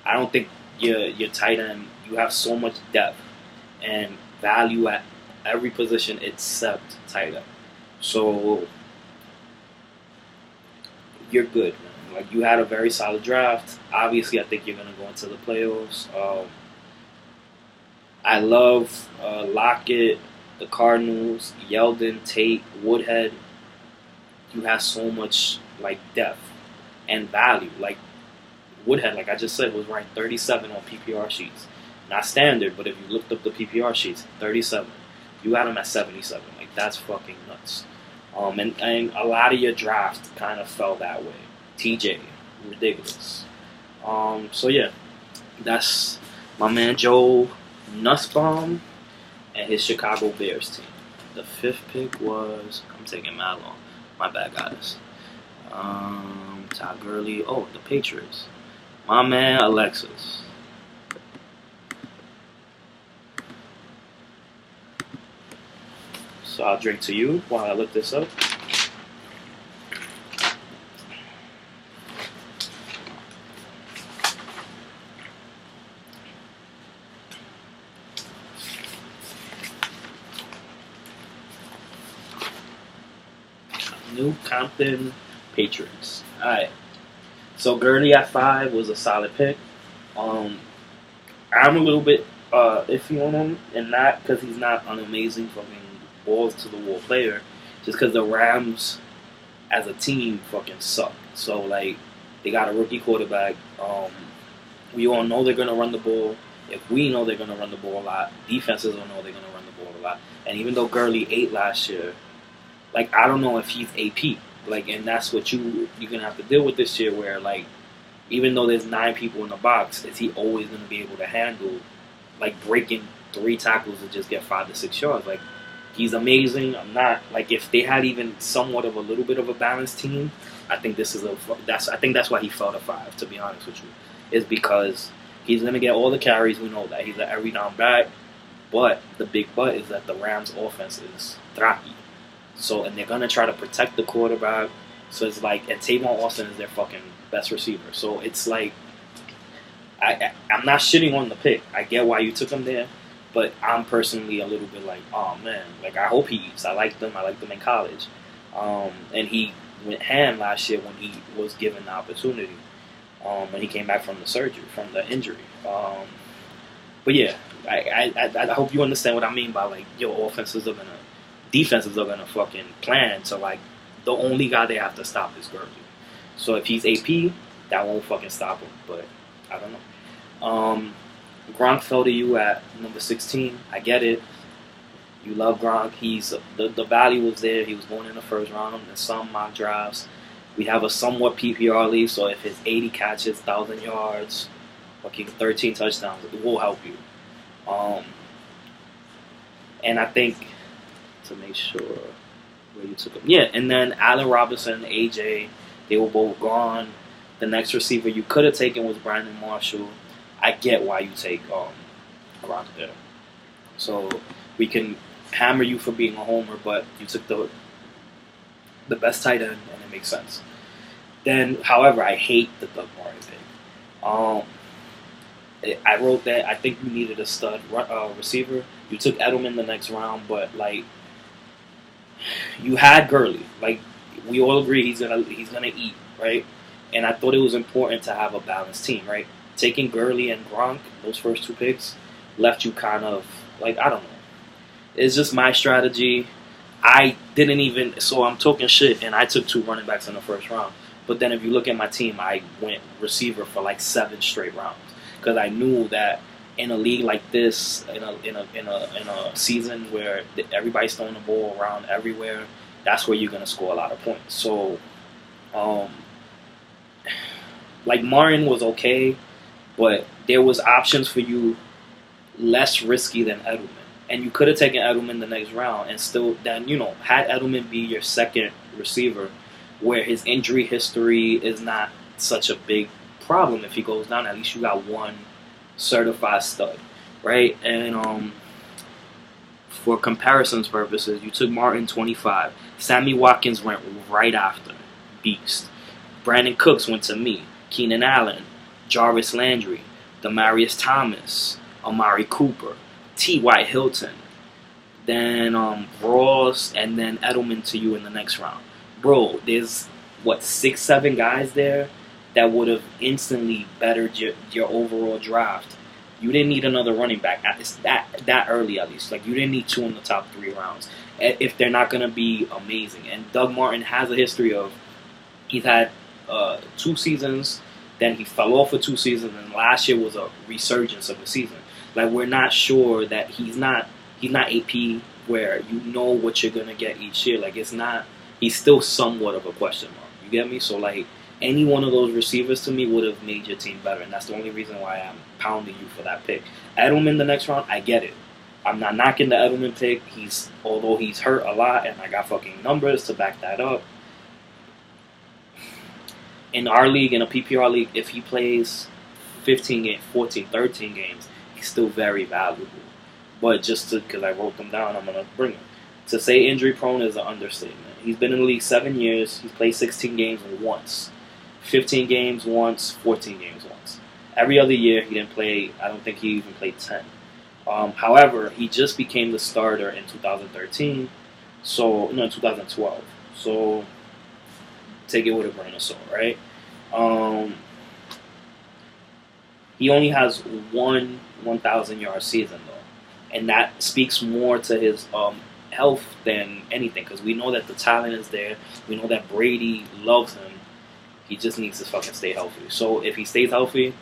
I don't think your tight end, you have so much depth and value at every position except tight end. So you're good, man. Like, you had a very solid draft. Obviously, I think you're going to go into the playoffs. I love Lockett, the Cardinals, Yeldon, Tate, Woodhead. You have so much, like, depth and value. Like, Woodhead, like I just said, was ranked 37 on PPR sheets. Not standard, but if you looked up the PPR sheets, 37. You got him at 77. Like, that's fucking nuts. And a lot of your draft kind of fell that way. TJ, ridiculous. So yeah, that's my man Joe Nussbaum and his Chicago Bears team. The 5th pick was, I'm taking mad long. My bad, guys. Todd Gurley. Oh, the Patriots. My man, Alexis. So I'll drink to you while I look this up. New Compton Patriots. Alright. So Gurley at 5 was a solid pick. I'm a little bit iffy on him, and not because he's not an amazing fucking balls to the wall player, just because the Rams as a team fucking suck. So like they got a rookie quarterback. We all know they're gonna run the ball. If we know they're gonna run the ball a lot, defenses will know they're gonna run the ball a lot. And even though Gurley ate last year, like I don't know if he's AP. Like, and that's what you're gonna have to deal with this year, where like even though there's 9 people in the box, is he always gonna be able to handle like breaking 3 tackles and just get 5 to 6 yards? Like he's amazing. I'm not like if they had even somewhat of a little bit of a balanced team, I think that's why he fell to 5. To be honest with you, is because he's gonna get all the carries. We know that he's an every down back, but the big but is that the Rams' offense is tracky. So, and they're going to try to protect the quarterback. So it's like, and Tavon Austin is their fucking best receiver. So it's like, I'm not shitting on the pick. I get why you took him there. But I'm personally a little bit like, oh man, like I hope he eats. I liked him in college. And he went ham last year when he was given the opportunity. When he came back from the injury. But yeah, I hope you understand what I mean by like, your defenses are gonna fucking plan to like the only guy they have to stop is Gurley. So if he's AP, that won't fucking stop him. But I don't know. Gronk fell to you at number 16. I get it. You love Gronk. He's the value was there. He was going in the first round in some mock drafts. We have a somewhat PPR league, so if it's 80 catches, 1,000 yards, fucking 13 touchdowns, it will help you. And I think to make sure where you took him. Yeah, and then Allen Robinson, AJ, they were both gone. The next receiver you could have taken was Brandon Marshall. I get why you take Gronk there. So we can hammer you for being a homer, but you took the best tight end, and it makes sense. Then, however, I hate the Doug Martin pick. I wrote that I think you needed a stud receiver. You took Edelman the next round, but like, you had Gurley. Like, we all agree he's gonna eat, right? And I thought it was important to have a balanced team, right? Taking Gurley and Gronk, those first 2 picks, left you kind of like, I don't know. It's just my strategy. I didn't even, so I'm talking shit, and I took 2 running backs in the first round. But then if you look at my team, I went receiver for like 7 straight rounds because I knew that in a league like this, in a season where everybody's throwing the ball around everywhere, that's where you're gonna score a lot of points. So, like Martin was okay, but there was options for you less risky than Edelman, and you could have taken Edelman the next round and still then had Edelman be your second receiver, where his injury history is not such a big problem. If he goes down, at least you got one certified stud, right? And for comparisons purposes, you took Martin 25. Sammy Watkins went right after. Beast. Brandon Cooks went to me. Keenan Allen. Jarvis Landry. Demarius Thomas. Amari Cooper. T.Y. Hilton. Then Ross, and then Edelman to you in the next round. Bro, there's 6, 7 guys there that would have instantly bettered your overall draft. You didn't need another running back that early, at least. Like, you didn't need 2 in the top 3 rounds if they're not going to be amazing. And Doug Martin has a history of, he's had 2 seasons, then he fell off for 2 seasons, and last year was a resurgence of the season. Like, we're not sure that he's not AP where you know what you're going to get each year. Like, he's still somewhat of a question mark. You get me? So, like, any one of those receivers to me would have made your team better, and that's the only reason why I'm pounding you for that pick. Edelman the next round, I get it. I'm not knocking the Edelman pick. Although he's hurt a lot, and I got fucking numbers to back that up. in our league, in a PPR league, if he plays 15 games, 14, 13 games, he's still very valuable. But just because I wrote them down, I'm going to bring him. To say injury prone is an understatement. He's been in the league 7 years. He's played 16 games once, 15 games once, 14 games once. Every other year he didn't play. I don't think he even played 10. However, he just became the starter in 2013. So no, in 2012. So take it with a grain of salt, right? He only has one 1,000-yard season though, and that speaks more to his health than anything, because we know that the talent is there. We know that Brady loves him. He just needs to fucking stay healthy. So if he stays healthy,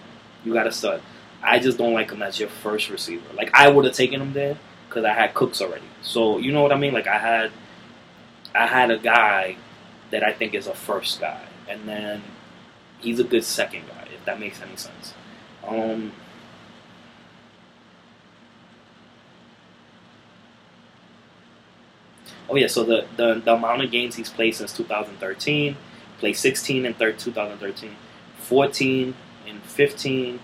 you got to start. I just don't like him as your first receiver. Like, I would have taken him there because I had Cooks already. So you know what I mean? Like, I had a guy that I think is a first guy, and then he's a good second guy, if that makes any sense. Oh yeah, so the amount of games he's played since 2013, played 16 in 2013, 14 in 15,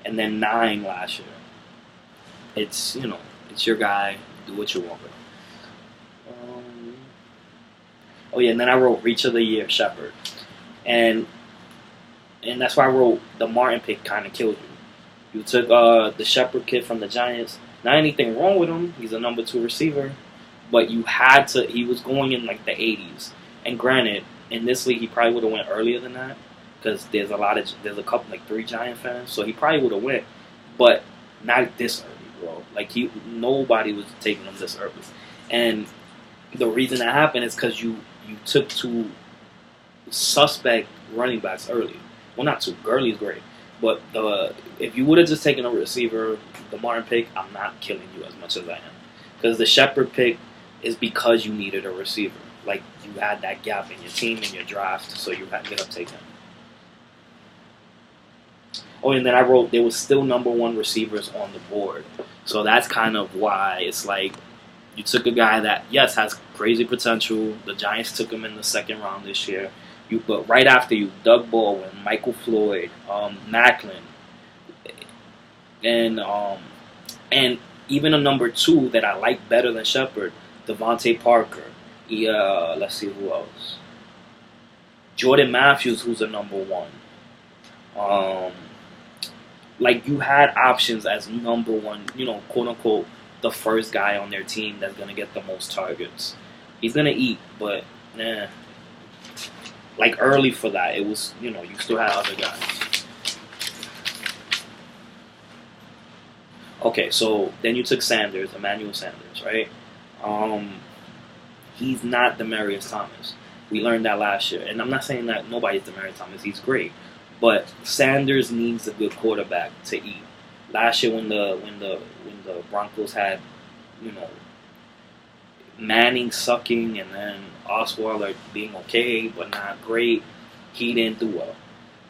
and then 9 last year. It's, you know, it's your guy. Do what you want with him. Oh yeah, and then I wrote Reach of the Year, Shepard, and that's why I wrote the Martin pick kind of killed you. You took the Shepard kid from the Giants. Not anything wrong with him. He's a number 2 receiver. But you had to. He was going in like the 80s, and granted, in this league he probably would have went earlier than that, because there's a couple, like 3 Giant fans, so he probably would have went, but not this early, bro. Like, nobody was taking him this early, and the reason that happened is because you took 2 suspect running backs early. Well, not 2. Gurley's great, but if you would have just taken a receiver, the Martin pick, I'm not killing you as much as I am, because the Shepard pick is because you needed a receiver. Like, you had that gap in your team, in your draft, so you had to get up taking. Oh, and then I wrote there was still number 1 receivers on the board. So that's kind of why it's like you took a guy that, yes, has crazy potential. The Giants took him in the 2nd round this year. But right after you, Doug Baldwin, Michael Floyd, Macklin, and even a number 2 that I like better than Shepard, Devontae Parker. Let's see who else. Jordan Matthews, who's a number 1. Like, you had options as number 1, you know, quote unquote, the first guy on their team that's gonna get the most targets. He's gonna eat, but like, early for that, it was, you know, you still had other guys. Okay, so then you took Sanders, Emmanuel Sanders, right? He's not Demaryius Thomas. We learned that last year, and I'm not saying that nobody's Demaryius Thomas. He's great, but Sanders needs a good quarterback to eat. Last year, when the Broncos had, you know, Manning sucking and then Osweiler being okay but not great, he didn't do well.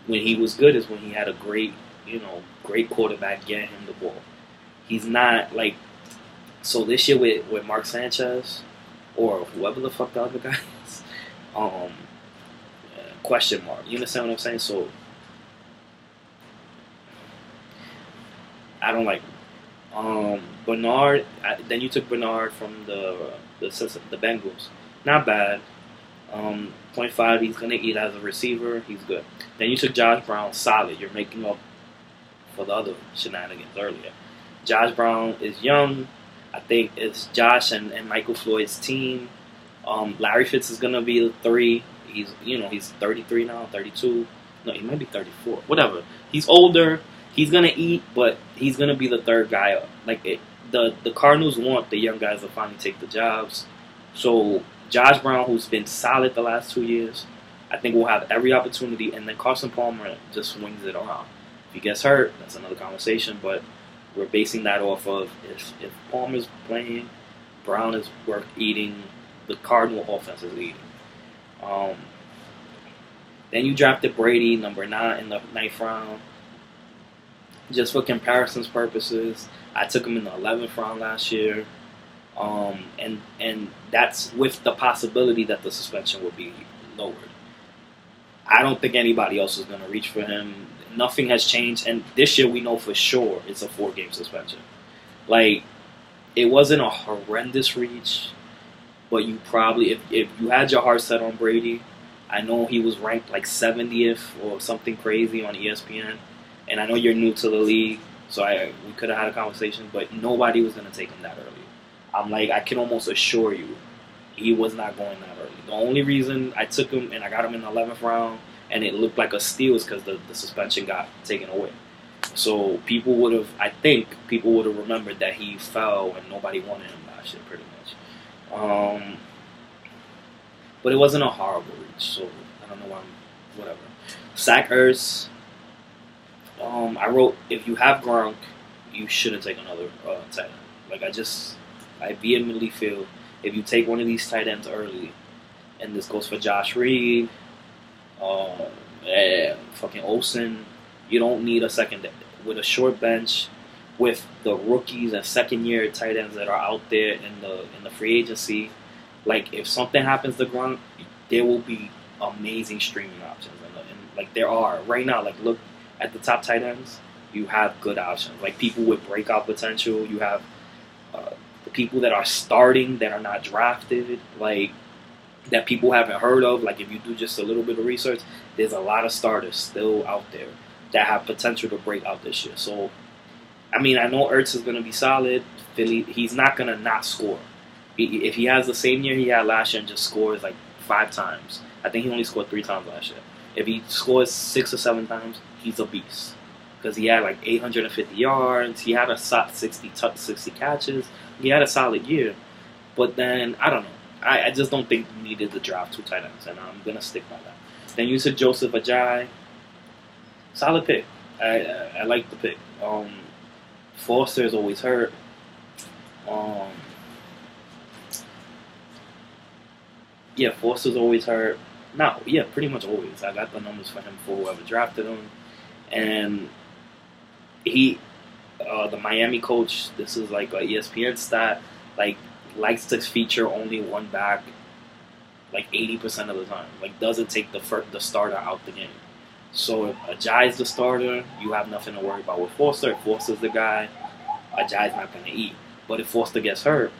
When he was good is when he had a great quarterback getting him the ball. He's not like. So this year with Mark Sanchez or whoever the fuck the other guy is, question mark. You understand what I'm saying? So I don't like him. Bernard. Then you took Bernard from the Bengals. Not bad. 0.5. He's gonna eat as a receiver. He's good. Then you took Josh Brown. Solid. You're making up for the other shenanigans earlier. Josh Brown is young. I think it's Josh and Michael Floyd's team. Larry Fitz is gonna be the 3. He's 33 now, 32. No, he might be 34. Whatever. He's older. He's gonna eat, but he's gonna be the 3rd guy up. The Cardinals want the young guys to finally take the jobs. So Josh Brown, who's been solid the last 2 years, I think will have every opportunity. And then Carson Palmer just swings it around. If he gets hurt, that's another conversation. But we're basing that off of if Palmer's playing, Brown is worth eating, the Cardinal offense is eating. Then you drafted Brady, number 9 in the 9th round. Just for comparisons purposes, I took him in the 11th round last year. And that's with the possibility that the suspension will be lowered. I don't think anybody else is gonna reach for him. Nothing has changed, and this year we know for sure it's a 4-game suspension. Like, it wasn't a horrendous reach, but you probably, if you had your heart set on Brady, I know he was ranked like 70th or something crazy on ESPN, and I know you're new to the league, so we could have had a conversation, but nobody was gonna take him that early. I'm like, I can almost assure you, he was not going that early. The only reason I took him and I got him in the 11th round and it looked like a steal is because the suspension got taken away. So people would have, I think, people would have remembered that he fell and nobody wanted him last year, pretty much. But it wasn't a horrible reach, so I don't know why. Whatever. Zach Ertz. I wrote, if you have Gronk, you shouldn't take another tight end. Like, I vehemently feel if you take one of these tight ends early, and this goes for Josh Reed, fucking Olsen, you don't need a second with a short bench, with the rookies and second-year tight ends that are out there in the free agency. Like, if something happens to Gronk, there will be amazing streaming options, and like there are right now. Like, look at the top tight ends, you have good options. Like, people with breakout potential. You have the people that are starting that are not drafted, like, that people haven't heard of. Like, if you do just a little bit of research, there's a lot of starters still out there that have potential to break out this year. So, I mean, I know Ertz is going to be solid. Philly, he's not going to not score. If he has the same year he had last year and just scores like 5 times, I think he only scored 3 times last year. If he scores 6 or 7 times, he's a beast. Because he had like 850 yards, he had a 60 catches, he had a solid year. But then, I don't know. I just don't think you needed to draft 2 tight ends, and I'm going to stick by that. Then you said Joseph Ajayi. Solid pick. I like the pick. Foster is always hurt. Yeah, Foster's always hurt. Pretty much always. I got the numbers for him for whoever drafted him. And he, the Miami coach, this is like a ESPN stat, like, likes to feature only one back like 80% of the time. Like, doesn't take the starter out the game. So if Ajayi's the starter, you have nothing to worry about with Foster. If Foster's the guy, Ajayi's not going to eat. But if Foster gets hurt,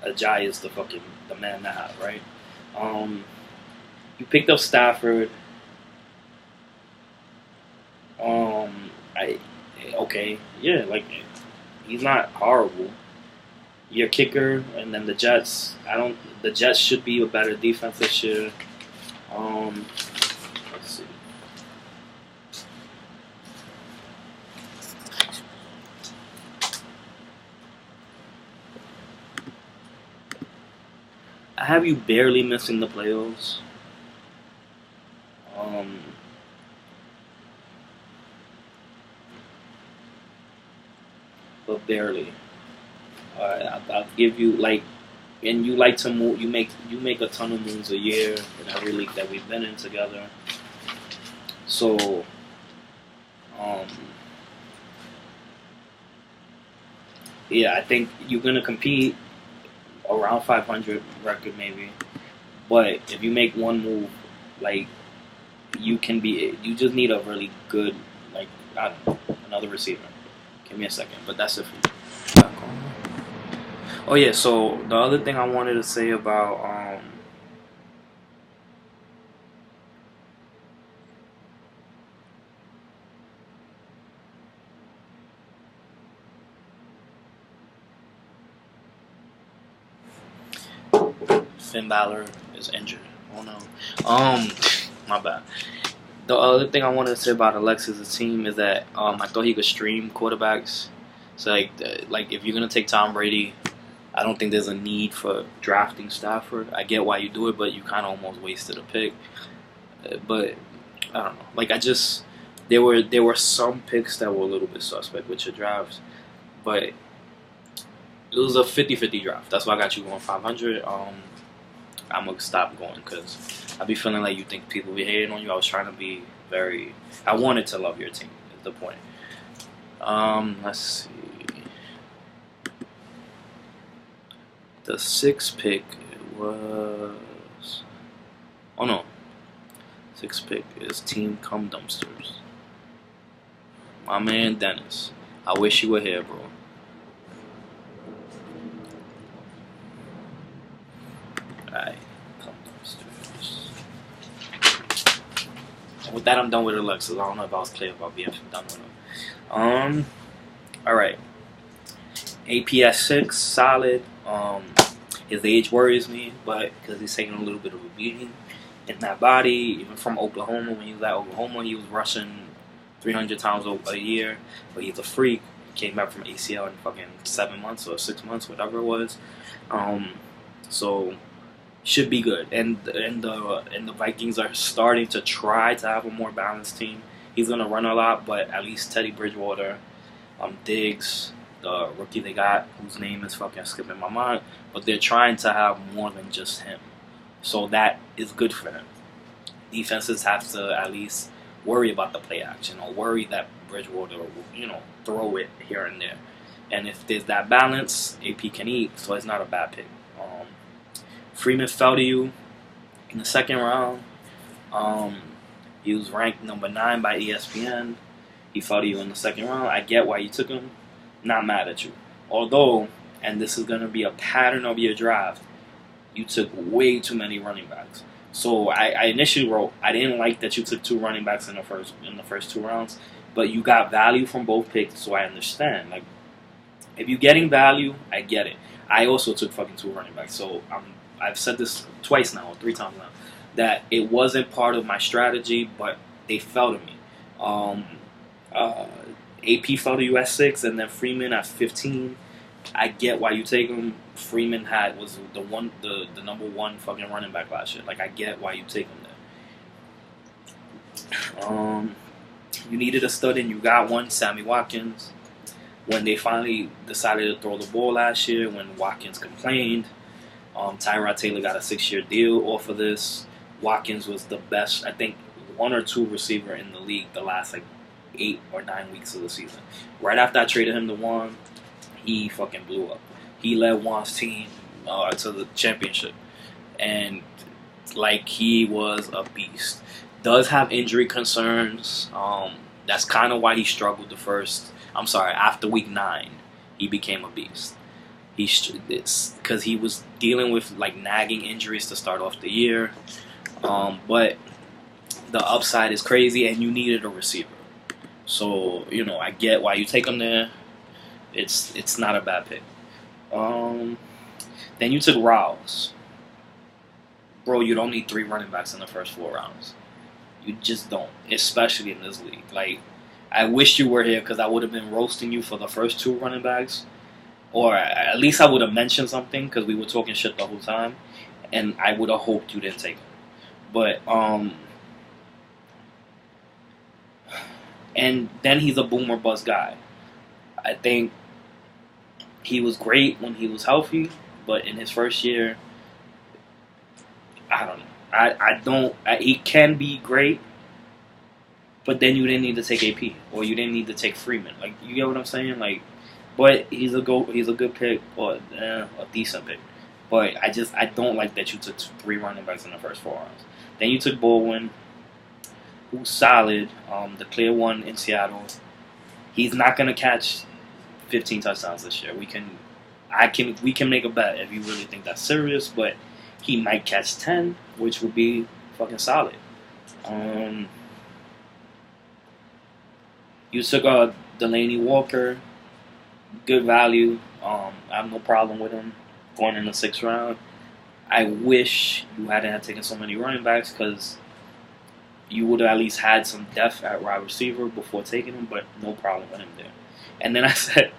Ajayi is the man to have, right? You picked up Stafford. Like, he's not horrible. Your kicker, and then the Jets. The Jets should be a better defense this year. Let's see. I have you barely missing the playoffs. But barely. I'll give you, like, and you like to move. You make a ton of moves a year in every league that we've been in together. So, I think you're gonna compete around 500 record maybe. But if you make one move, like, you just need a really good, like, I don't know, another receiver. Give me a second, but that's it for me. Oh yeah, so the other thing I wanted to say about Finn Balor is injured. Oh no. My bad. The other thing I wanted to say about Alexis' team is that I thought he could stream quarterbacks. So like if you're gonna take Tom Brady, I don't think there's a need for drafting Stafford. I get why you do it, but you kind of almost wasted a pick. But I don't know. Like, there were some picks that were a little bit suspect with your drafts, but it was a 50-50 draft. That's why I got you going 500. I'm gonna stop going because I be feeling like you think people be hating on you. I was trying to be I wanted to love your team. Is the point. Let's see. The 6th pick was... Oh, no. Sixth pick is Team Cum Dumpsters. My man Dennis. I wish you were here, bro. Alright, Cum Dumpsters. With that, I'm done with Alexis. I don't know if I was clear about being done with him. Alright. APS 6, solid. His age worries me, but because he's taking a little bit of a beating in that body, even from Oklahoma. When he was at Oklahoma, he was rushing 300 times a year, but he's a freak. He came back from ACL in fucking 7 months or 6 months, whatever it was. So should be good. And the Vikings are starting to try to have a more balanced team. He's gonna run a lot, but at least Teddy Bridgewater, Diggs, the rookie they got, whose name is fucking skipping my mind, but they're trying to have more than just him. So that is good for them. Defenses have to at least worry about the play action or worry that Bridgewater will, throw it here and there. And if there's that balance, AP can eat, so it's not a bad pick. Freeman fell to you in the second round. He was ranked number 9 by ESPN. He fell to you in the second round. I get why you took him. Not mad at you. Although, and this is going to be a pattern of your draft, you took way too many running backs. So I initially wrote, I didn't like that you took 2 running backs in the first 2 rounds, but you got value from both picks, so I understand. Like, if you're getting value, I get it. I also took fucking 2 running backs, so I've said this twice now, 3 times now, that it wasn't part of my strategy, but they fell to me. AP fell to you at 6, and then Freeman at 15. I get why you take him. Freeman was the number 1 fucking running back last year. Like, I get why you take him there. You needed a stud and you got one, Sammy Watkins. When they finally decided to throw the ball last year, when Watkins complained, Tyrod Taylor got a 6-year deal off of this. Watkins was the best, I think, 1 or 2 receiver in the league the last 8 or 9 weeks of the season. Right after I traded him to Juan, he fucking blew up. He led Juan's team to the championship, and he was a beast. Does have injury concerns. That's kind of why he struggled after week 9, he became a beast. It's because he was dealing with nagging injuries to start off the year. But the upside is crazy, and you needed a receiver. So, I get why you take him there. It's not a bad pick. Then you took Rouse. Bro, you don't need 3 running backs in the first 4 rounds. You just don't, especially in this league. I wish you were here because I would have been roasting you for the first 2 running backs. Or at least I would have mentioned something because we were talking shit the whole time. And I would have hoped you didn't take him. But, and then he's a boomer bust guy. I think he was great when he was healthy, but in his first year, I don't know. He can be great, but then you didn't need to take AP or you didn't need to take Freeman. You get what I'm saying? But he's a good pick or a decent pick. But I don't like that you took 3 running backs in the first 4 rounds. Then you took Baldwin, who's solid, the clear one in Seattle. He's not gonna catch 15 touchdowns this year. We can make a bet if you really think that's serious, but he might catch 10, which would be fucking solid. You took Delaney Walker, good value. I have no problem with him going in the 6th round. I wish you hadn't taken so many running backs because you would have at least had some depth at wide receiver before taking him, but no problem with him there. And then I said,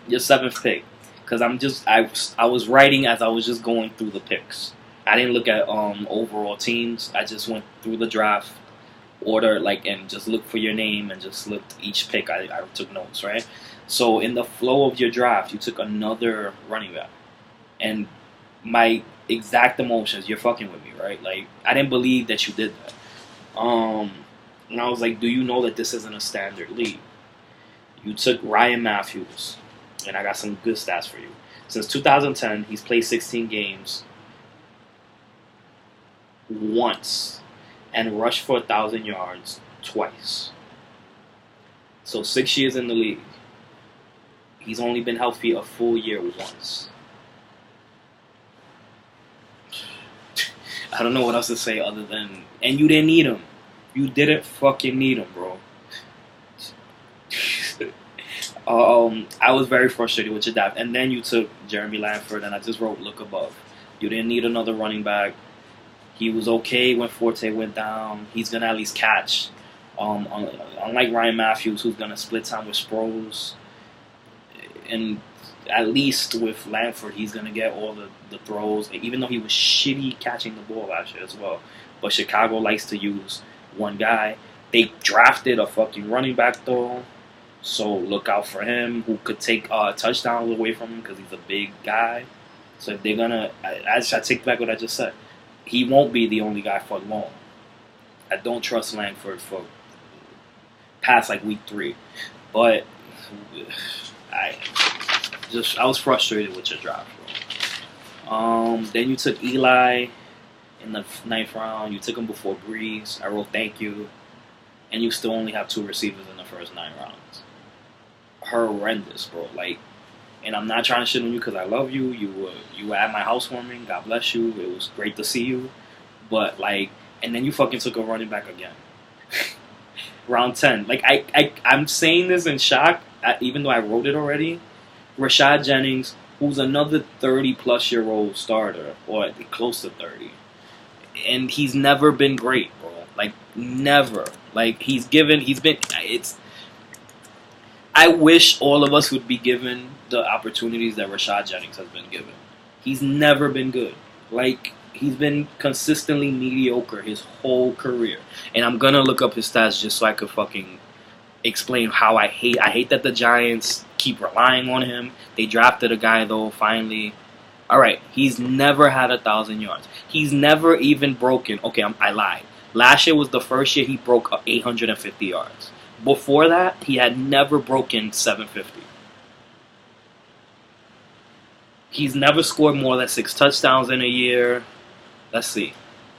your 7th pick, because I was writing as I was just going through the picks. I didn't look at overall teams. I just went through the draft order, and just looked for your name and just looked each pick. I took notes, right? So in the flow of your draft, you took another running back, and my exact emotions, you're fucking with me, right? I didn't believe that you did that. And I was like, do you know that this isn't a standard league? You took Ryan Matthews, and I got some good stats for you. Since 2010, he's played 16 games once, and rushed for 1,000 yards twice. So 6 years in the league, he's only been healthy a full year once. I don't know what else to say other than, and you didn't need him. You didn't fucking need him, bro. I was very frustrated with your draft. And then you took Jeremy Langford, and I just wrote look above. You didn't need another running back. He was okay when Forte went down. He's going to at least catch. Unlike Ryan Matthews, who's going to split time with Sproles. And at least with Langford, he's going to get all the throws, even though he was shitty catching the ball last year as well. But Chicago likes to use one guy. They drafted a fucking running back, though. So look out for him, who could take touchdowns away from him because he's a big guy. So if they're going to, I take back what I just said. He won't be the only guy for long. I don't trust Langford for past like week 3. But I was frustrated with your draft, bro. Then you took Eli in the 9th round. You took him before Breeze. I wrote thank you. And you still only have 2 receivers in the first 9 rounds. Horrendous, bro. Like, and I'm not trying to shit on you because I love you. You were at my housewarming. God bless you. It was great to see you. But like, and then you fucking took a running back again. Round 10. Like I'm saying this in shock, even though I wrote it already. Rashad Jennings, who's another 30-plus-year-old starter, or close to 30, and he's never been great, bro. Like never. Like I wish all of us would be given the opportunities that Rashad Jennings has been given. He's never been good. Like, he's been consistently mediocre his whole career. And I'm going to look up his stats just so I could fucking explain how I hate that the Giants keep relying on him. They drafted a guy, though, finally. All right, he's never had 1,000 yards. He's never even broken. Okay, I lied. Last year was the first year he broke 850 yards. Before that, he had never broken 750. He's never scored more than 6 touchdowns in a year. Let's see.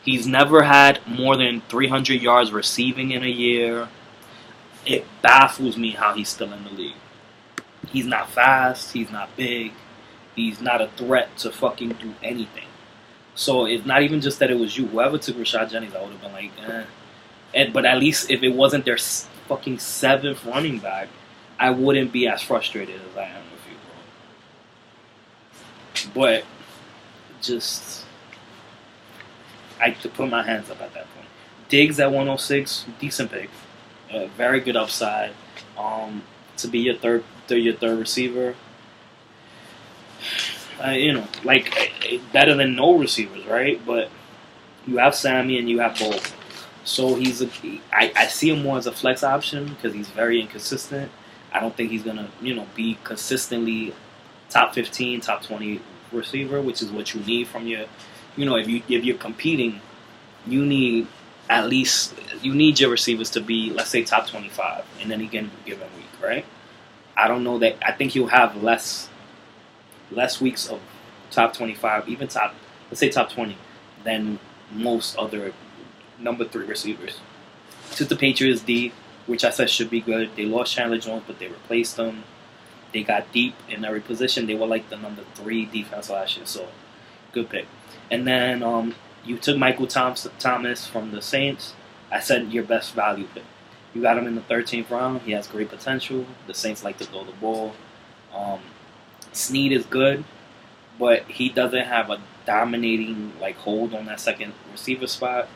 He's never had more than 300 yards receiving in a year. It baffles me how he's still in the league. He's not fast. He's not big. He's not a threat to fucking do anything. So it's not even just that it was you. Whoever took Rashad Jennings, I would have been like, eh. But at least if it wasn't their fucking 7th running back, I wouldn't be as frustrated as I am with you, bro. But just, I could put my hands up at that point. Diggs at 106, decent pick, very good upside. To be your third receiver, better than no receivers, right? But you have Sammy and you have both. So I see him more as a flex option because he's very inconsistent. I don't think he's gonna, be consistently top 15, top 20 receiver, which is what you need from your, if you're competing, you need your receivers to be, let's say, top 25 in any given week, right? I don't know that. I think he'll have less weeks of top 25, even let's say top 20, than most other number 3 receivers. Took the Patriots D, which I said should be good. They lost Chandler Jones, but they replaced him. They got deep in every position. They were like the number 3 defense last year, so good pick. And then you took Michael Thomas from the Saints. I said your best value pick. You got him in the 13th round. He has great potential. The Saints like to throw the ball. Snead is good, but he doesn't have a dominating hold on that second receiver spot.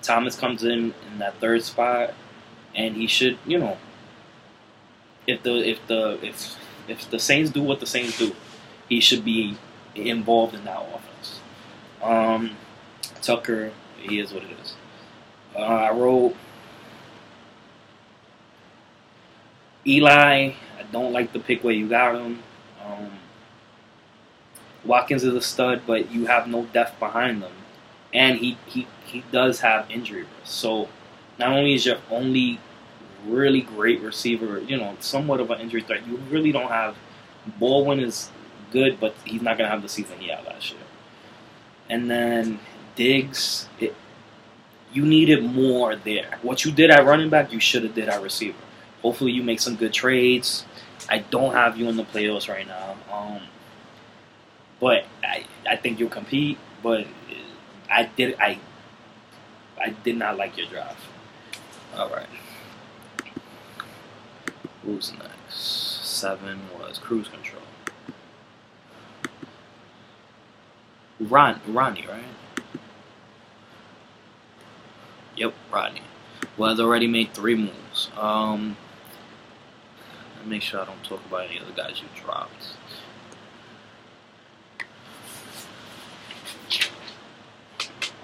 Thomas comes in that 3rd spot, and he should, if the Saints do what the Saints do, he should be involved in that offense. Tucker, he is what it is. I wrote Eli. I don't like the pick where you got him. Watkins is a stud, but you have no depth behind them. And he does have injury risk. So not only is your only really great receiver, somewhat of an injury threat, you really don't have. Baldwin is good, but he's not going to have the season he had last year. And then Diggs, You needed more there. What you did at running back, you should have did at receiver. Hopefully, you make some good trades. I don't have you in the playoffs right now, but I think you'll compete. But I did not like your draft. All right, who's next? 7 was cruise control. Ronnie, right? Yep, Rodney. Well, has already made 3 moves. Let me make sure I don't talk about any other guys you dropped.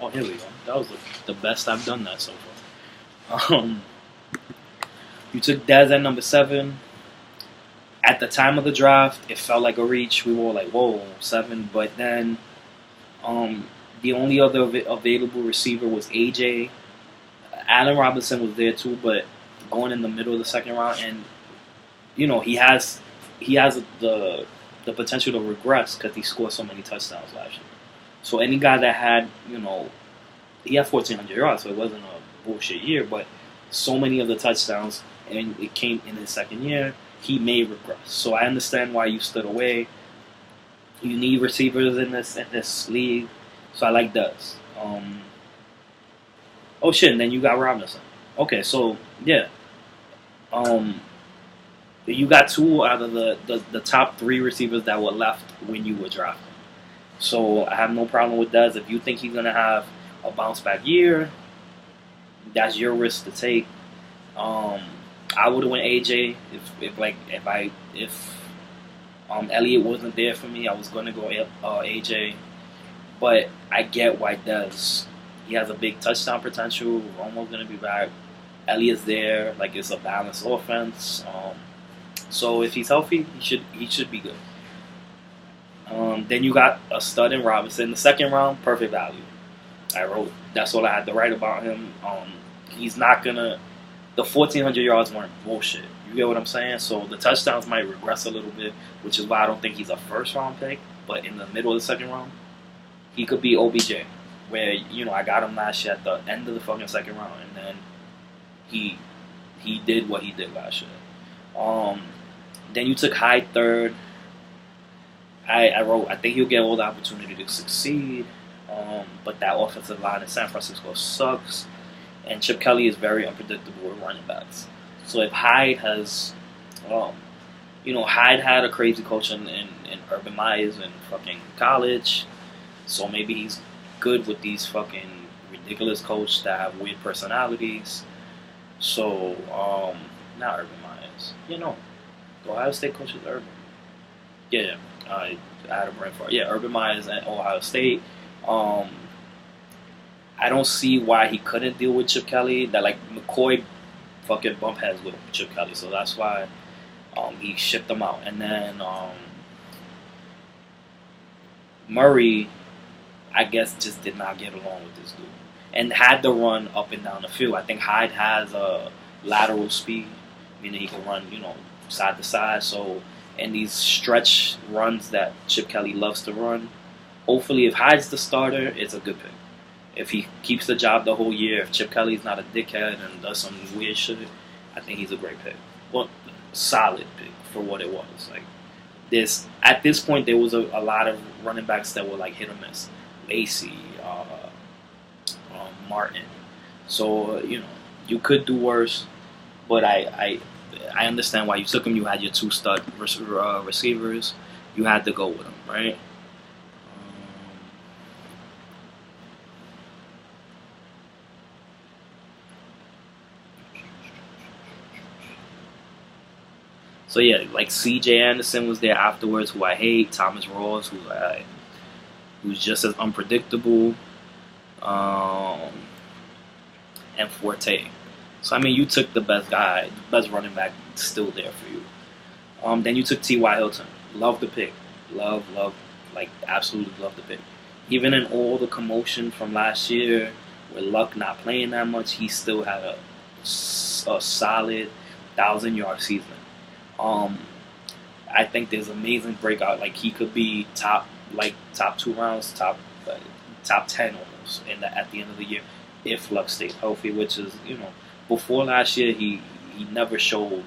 Oh, here we go. That was the best I've done that so far. You took Dez at number 7. At the time of the draft, it felt like a reach. We were like, whoa, 7. But then the only other available receiver was AJ. Allen Robinson was there too, but going in the middle of the second round, and he has the potential to regress because he scored so many touchdowns last year. So any guy that had he had 1,400 yards, so it wasn't a bullshit year, but so many of the touchdowns, and it came in his second year, he may regress. So I understand why you stood away. You need receivers in this league, so I like Dez. Oh shit! And then you got Robinson. Okay, so yeah, you got 2 out of the top 3 receivers that were left when you were drafting. So I have no problem with Dez. If you think he's gonna have a bounce back year, that's your risk to take. I would have went AJ if Elliott wasn't there for me. I was gonna go AJ, but I get why Dez. He has a big touchdown potential. Romo's gonna be back. Elliott's there. Like, it's a balanced offense. So if he's healthy, he should be good. Then you got a stud in Robinson. The second round, perfect value. I wrote. That's all I had to write about him. He's not gonna. The 1,400 yards weren't bullshit. You get what I'm saying? So the touchdowns might regress a little bit, which is why I don't think he's a first round pick. But in the middle of the second round, he could be OBJ. Where I got him last year at the end of the fucking second round, and then he did what he did last year. Then you took Hyde 3rd. I wrote, I think he'll get all the opportunity to succeed, but that offensive line in San Francisco sucks, and Chip Kelly is very unpredictable with running backs. So if Hyde has, Hyde had a crazy coach in Urban Myers in fucking college, so maybe he's good with these fucking ridiculous coaches that have weird personalities. So, not Urban Myers. The Ohio State coach is Urban. Yeah, I had a brain fart. Yeah, Urban Myers at Ohio State. I don't see why he couldn't deal with Chip Kelly. That, like, McCoy fucking bump heads with Chip Kelly, so that's why he shipped him out. And then Murray, I guess, just did not get along with this dude and had to run up and down the field. I think Hyde has a lateral speed, meaning he can run, side to side. So, and these stretch runs that Chip Kelly loves to run, hopefully if Hyde's the starter, it's a good pick. If he keeps the job the whole year, if Chip Kelly's not a dickhead and does some weird shit, I think he's a great pick. Well, solid pick for what it was. Like, at this point, there was a lot of running backs that were like hit or miss. Lacey, Martin. So, you could do worse, but I understand why you took him. You had your 2 stud receivers. You had to go with them, right? So yeah, like C.J. Anderson was there afterwards, who I hate. Thomas Rawls, who's just as unpredictable. And Forte. So I mean, you took the best guy, the best running back, still there for you. Then you took T.Y. Hilton. Love the pick. Love, like absolutely love the pick. Even in all the commotion from last year, with Luck not playing that much, he still had a solid 1,000-yard season. I think there's amazing breakout. Like, he could be top 2 rounds, top 10 almost at the end of the year, if Luck stayed healthy, which is, before last year he never showed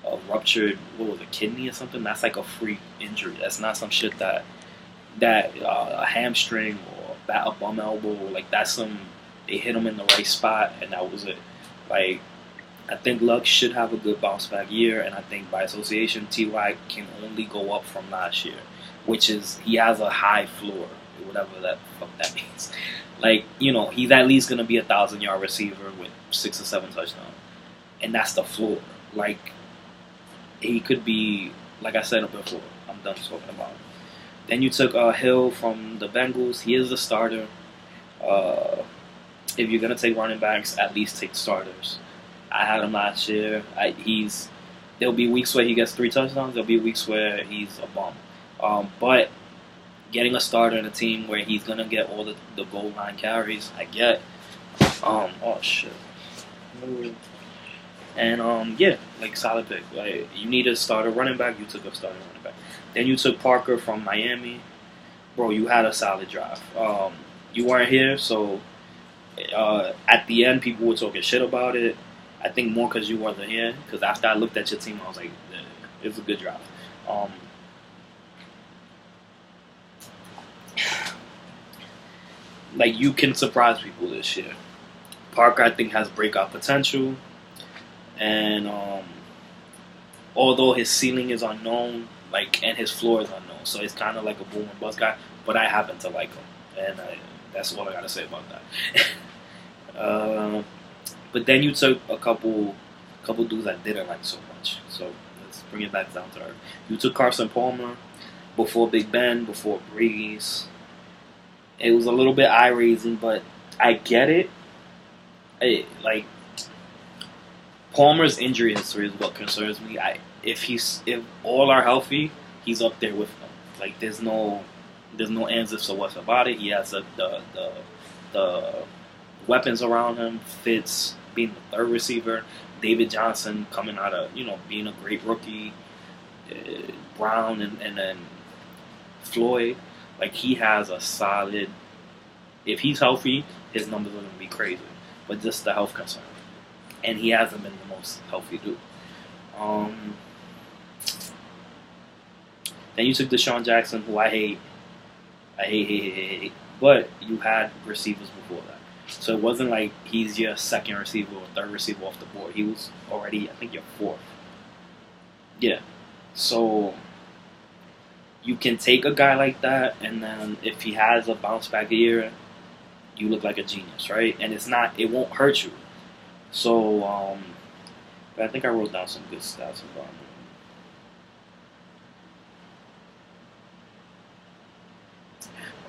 a ruptured, what was it, kidney or something. That's like a freak injury. That's not some shit that a hamstring or a bum elbow, like that's some, they hit him in the right spot and that was it. Like, I think Luck should have a good bounce back year, and I think by association Ty can only go up from last year, which is he has a high floor, whatever that fuck that means. Like, he's at least gonna be 1,000-yard receiver with 6 or 7 touchdowns, and that's the floor. Like, he could be, like I said before, I'm done talking about him. Then you took Hill from the Bengals. He is the starter. If you're gonna take running backs, at least take starters. I had him last year. There'll be weeks where he gets 3 touchdowns. There'll be weeks where he's a bum. But getting a starter in a team where he's gonna get all the goal line carries, I get. Oh shit. And yeah, like solid pick. Like, you need a starter running back. You took a starter running back. Then you took Parker from Miami. Bro, you had a solid draft. You weren't here, so at the end, people were talking shit about it. I think more because you wasn't here. Because after I looked at your team, I was like, it's a good draft. Like, you can surprise people this year. Parker, I think, has breakout potential. And although his ceiling is unknown, and his floor is unknown, so it's kind of like a boom and bust guy. But I happen to like him, and that's all I gotta say about that. But then you took a couple dudes I didn't like so much. So let's bring it back down to earth. You took Carson Palmer before Big Ben, before Breeze. It was a little bit eye raising, but I get it. Palmer's injury history is what concerns me. If all are healthy, he's up there with them. Like, there's no ands ifs or what's about it. He has the weapons around him. Fitz being the third receiver, David Johnson coming out of being a great rookie, Brown and then Floyd. Like, he has a solid. If he's healthy, his numbers are gonna be crazy. But just the health concern, and he hasn't been the most healthy dude. Then you took Deshaun Jackson, who I hate. But you had receivers before that. So it wasn't like he's your second receiver or third receiver off the board. He was already, I think, your fourth. Yeah. So you can take a guy like that, and then if he has a bounce back year, you look like a genius, right? And it won't hurt you. So I think I wrote down some good stats about him.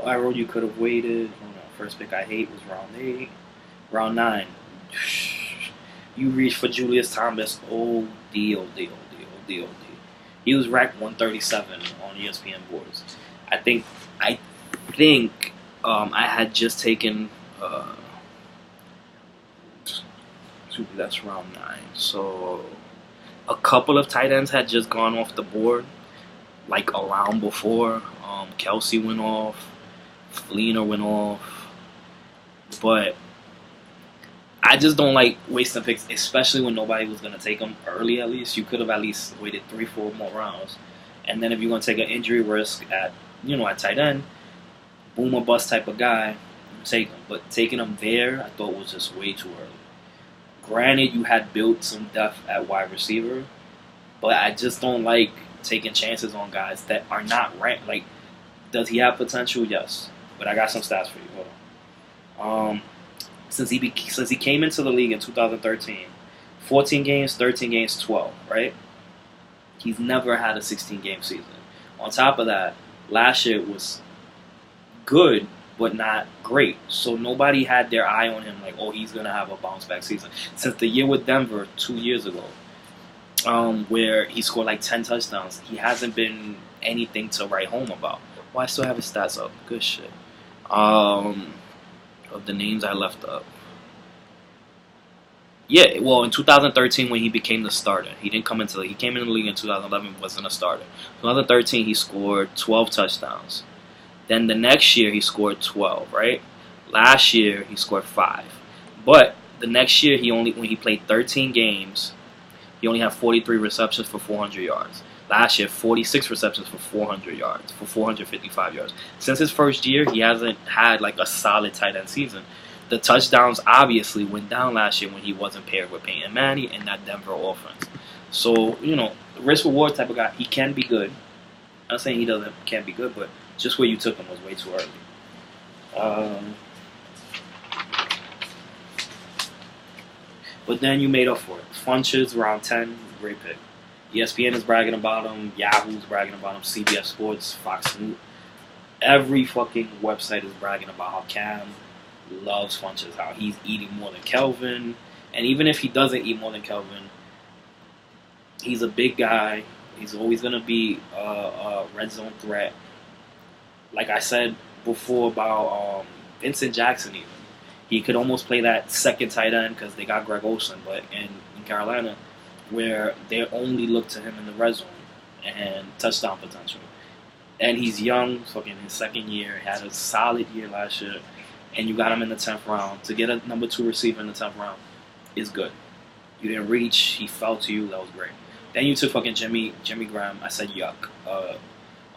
I wrote you could have waited. First pick I hate was round 8. Round 9, you reached for Julius Thomas. OD. He was ranked 137 on ESPN boards. I think I had just taken. That's round 9. So a couple of tight ends had just gone off the board, like a round before. Kelsey went off. Fleener went off. But I just don't like wasting picks, especially when nobody was going to take them early at least. You could have at least waited 3-4 more rounds. And then if you're going to take an injury risk at tight end, boom or bust type of guy, take him. But taking him there, I thought was just way too early. Granted, you had built some depth at wide receiver, but I just don't like taking chances on guys that are not ranked. Like, does he have potential? Yes. But I got some stats for you. Hold on. Since he came into the league in 2013, 14 games, 13 games, 12, right? He's never had a 16-game season. On top of that, last year was good, but not great. So nobody had their eye on him like, oh, he's going to have a bounce-back season. Since the year with Denver 2 years ago, where he scored like 10 touchdowns, he hasn't been anything to write home about. Well, I still have his stats up. Good shit. Of the names I left up. Yeah, well, in 2013 when he became the starter, he didn't come into he came in the league in 2011, wasn't a starter. 2013 he scored 12 touchdowns. Then the next year he scored 12, right? Last year he scored 5. But the next year, when he played 13 games, he only had 43 receptions for 400 yards. Last year, 46 receptions for 400 yards, for 455 yards. Since his first year, he hasn't had like a solid tight end season. The touchdowns obviously went down last year when he wasn't paired with Peyton Manning in that Denver offense. So, risk reward type of guy. He can be good. I'm not saying he can't be good, but just where you took him was way too early. But then you made up for it. Funches round 10, great pick. ESPN is bragging about him. Yahoo's bragging about him. CBS Sports, Fox News. Every fucking website is bragging about how Cam loves Funches, how he's eating more than Kelvin. And even if he doesn't eat more than Kelvin, he's a big guy. He's always going to be a red zone threat. Like I said before about Vincent Jackson even. He could almost play that second tight end because they got Greg Olsen, but in Carolina, where they only look to him in the red zone and touchdown potential. And he's young, fucking his second year, had a solid year last year, and you got him in the 10th round. To get a number 2 receiver in the 10th round is good. You didn't reach, he fell to you, that was great. Then you took fucking Jimmy Graham. I said yuck.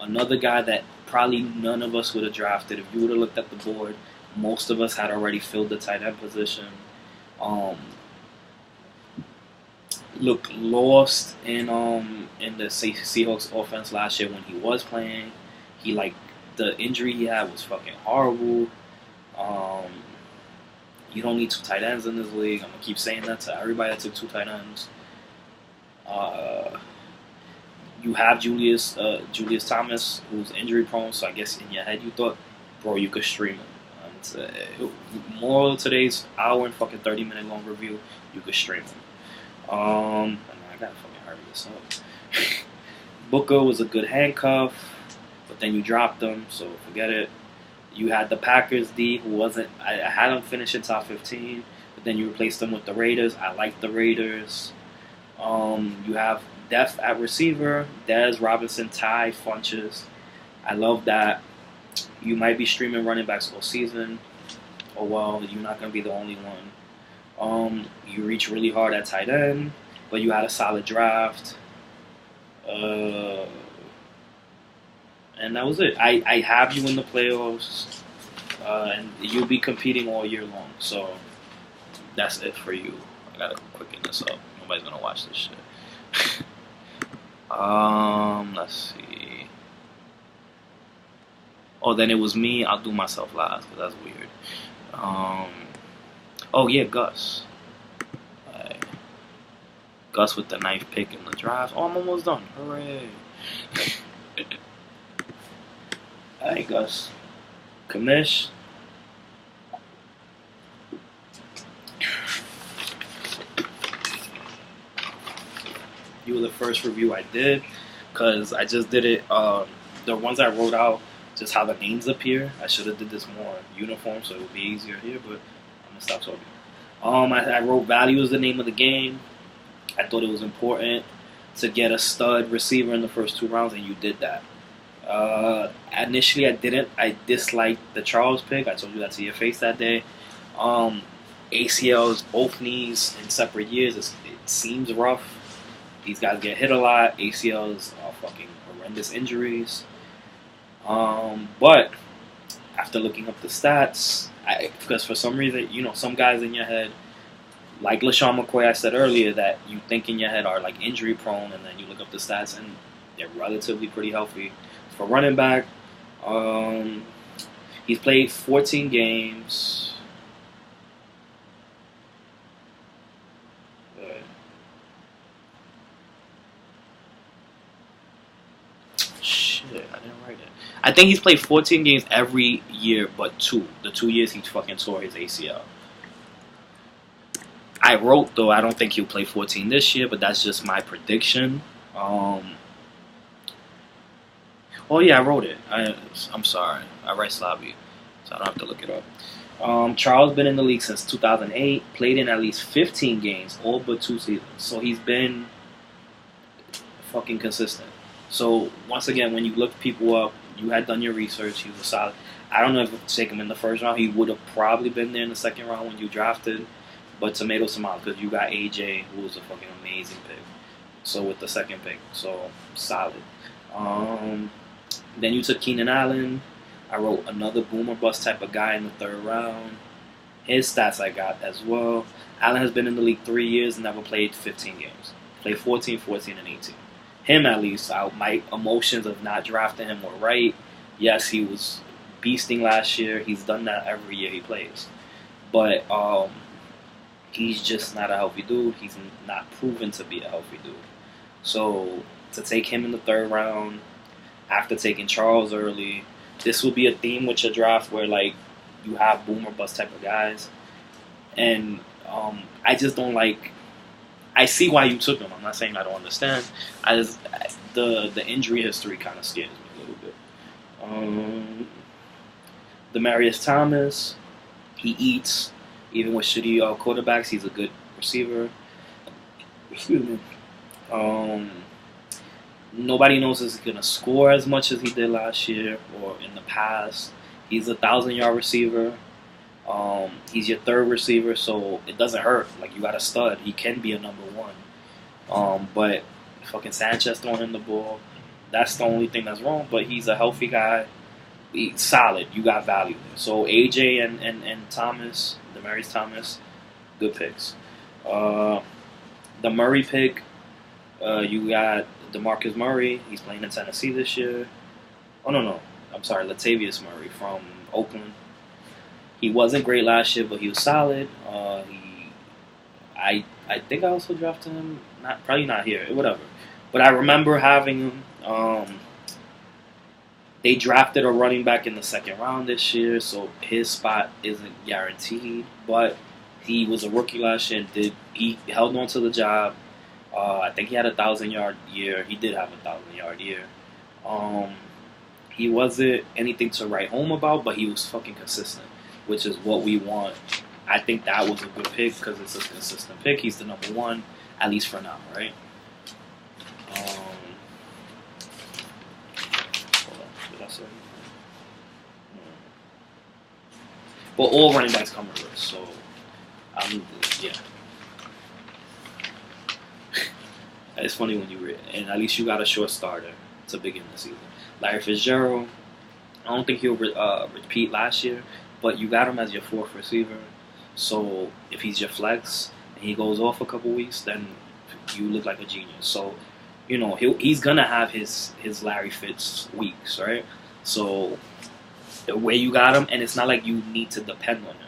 Another guy that probably none of us would have drafted. If you would have looked at the board, most of us had already filled the tight end position. Looked lost in the Seahawks offense last year when he was playing. The injury he had was fucking horrible. You don't need 2 tight ends in this league. I'm gonna keep saying that to everybody that took 2 tight ends. You have Julius Thomas, who's injury prone. So I guess in your head you thought, bro, you could stream him. More of today's hour and fucking 30-minute long review, you could stream him. I gotta fucking hurry this up. Booker was a good handcuff, but then you dropped him, so forget it. You had the Packers D, who wasn't. I had him finish in top 15, but then you replaced him with the Raiders. I like the Raiders. You have depth at receiver: Dez, Robinson, Ty, Funches. I love that. You might be streaming running backs all season. Oh well, you're not gonna be the only one. You reach really hard at tight end, but you had a solid draft. And that was it. I have you in the playoffs, and you'll be competing all year long. So that's it for you. I gotta quicken this up. Nobody's gonna watch this shit. Let's see. Oh, then it was me. I'll do myself last because that's weird. Oh yeah, Gus. Gus with the 9th pick in the draft. Oh, I'm almost done. Hooray! Alright, Gus. Commish. You were the first review I did because I just did it. The ones I wrote out, just how the names appear. I should have did this more uniform so it would be easier here, but I'm gonna stop talking. I wrote value as the name of the game. I thought it was important to get a stud receiver in the first 2 rounds, and you did that. Initially, I didn't. I disliked the Charles pick. I told you that to your face that day. ACLs, both knees in separate years. It seems rough. These guys get hit a lot. ACLs are fucking horrendous injuries. But after looking up the stats, because for some reason, some guys in your head, like LaShawn McCoy, I said earlier, that you think in your head are like injury prone, and then you look up the stats and they're relatively pretty healthy. For running back, he's played 14 games. Shit, I didn't write it. I think he's played 14 games every year but 2. The 2 years he fucking tore his ACL. I wrote, though, I don't think he'll play 14 this year, but that's just my prediction. Oh, yeah, I wrote it. I'm sorry. I write sloppy, so I don't have to look it up. Charles been in the league since 2008, played in at least 15 games, all but 2 seasons. So he's been fucking consistent. So, once again, when you look people up, you had done your research, he was a solid. I don't know if you take him in the first round. He would have probably been there in the second round when you drafted. But tomatoes, because you got AJ, who was a fucking amazing pick. So with the second pick, so solid. Then you took Keenan Allen. I wrote another boomer bust type of guy in the third round. His stats I got as well. Allen has been in the league 3 years and never played 15 games. Played 14, 14, and 18. Him at least, my emotions of not drafting him were right. Yes, he was beasting last year. He's done that every year he plays. But he's just not a healthy dude. He's not proven to be a healthy dude. So to take him in the third round, after taking Charles early, this will be a theme with your draft where like you have boomer bust type of guys. And I just don't like. I see why you took him. I'm not saying I don't understand. The injury history kind of scares me a little bit. Demaryius Thomas, he eats. Even with shitty quarterbacks, he's a good receiver. Excuse me. Nobody knows if he's gonna score as much as he did last year or in the past. He's a 1,000-yard receiver. He's your third receiver, so it doesn't hurt. Like, you got a stud. He can be a number one. But fucking Sanchez throwing him the ball, that's the only thing that's wrong. But he's a healthy guy. He's solid. You got value there. So AJ and Thomas, Demaryius Thomas, good picks. The Murray pick, you got DeMarcus Murray. He's playing in Tennessee this year. Oh, no. I'm sorry, Latavius Murray from Oakland. He wasn't great last year, but he was solid. I think I also drafted him. Probably not here. Whatever. But I remember having him. They drafted a running back in the second round this year, so his spot isn't guaranteed. But he was a rookie last year and he held on to the job. I think he had a 1,000-yard year. He did have a 1,000-yard year. He wasn't anything to write home about, but he was fucking consistent, which is what we want. I think that was a good pick because it's a consistent pick. He's the number one, at least for now, right? What did I say? But all running backs come with risk, so yeah. It's funny when you read, and at least you got a short starter to begin the season. Larry Fitzgerald, I don't think he'll repeat last year, but you got him as your fourth receiver. So if he's your flex and he goes off a couple weeks, then you look like a genius. So, you know, he's gonna have his Larry Fitz weeks, right? So the way you got him, and it's not like you need to depend on him.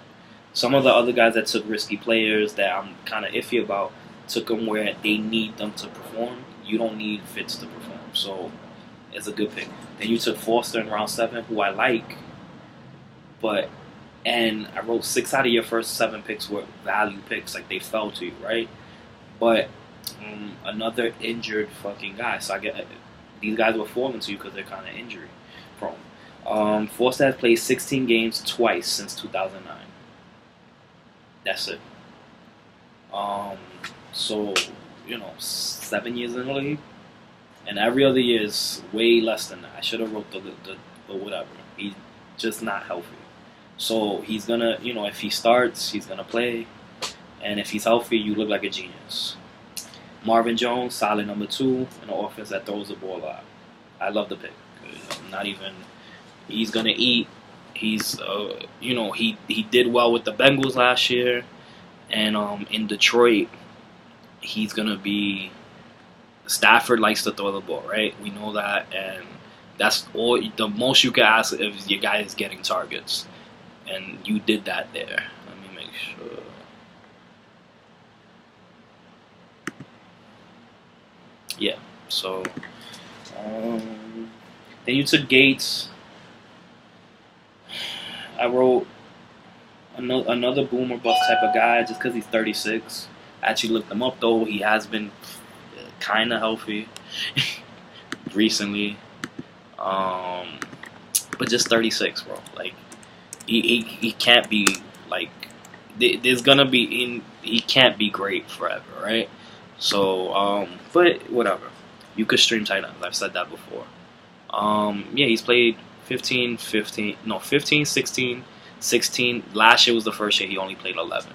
Some of the other guys that took risky players that I'm kind of iffy about took them where they need them to perform. You don't need Fitz to perform, so it's a good pick. Then you took Foster in round 7, who I like, and I wrote 6 out of your first 7 picks were value picks, like they fell to you, right? But another injured fucking guy, so I get these guys were falling to you because they're kind of injury prone. Foster has played 16 games twice since 2009. That's it. So, you know, 7 years in the league, and every other year is way less than that. I should have wrote the whatever. He's just not healthy. So he's gonna, you know, if he starts, he's gonna play, and if he's healthy, you look like a genius. Marvin Jones, solid number 2 in an offense that throws the ball a lot. I love the pick. Not even. He's gonna eat. He's, you know, he did well with the Bengals last year, and in Detroit, he's gonna be. Stafford likes to throw the ball, right? We know that, and that's all. The most you can ask if your guy is getting targets, and you did that there. Let me make sure. Yeah. So, then you took Gates. I wrote another boomer bust type of guy just because he's 36. I actually looked him up though. He has been kind of healthy recently, but just 36, bro. Like he can't be like there's gonna be he can't be great forever, right? So but whatever. You could stream tight ends. I've said that before. Yeah, he's played 15, 16. Last year was the first year he only played 11.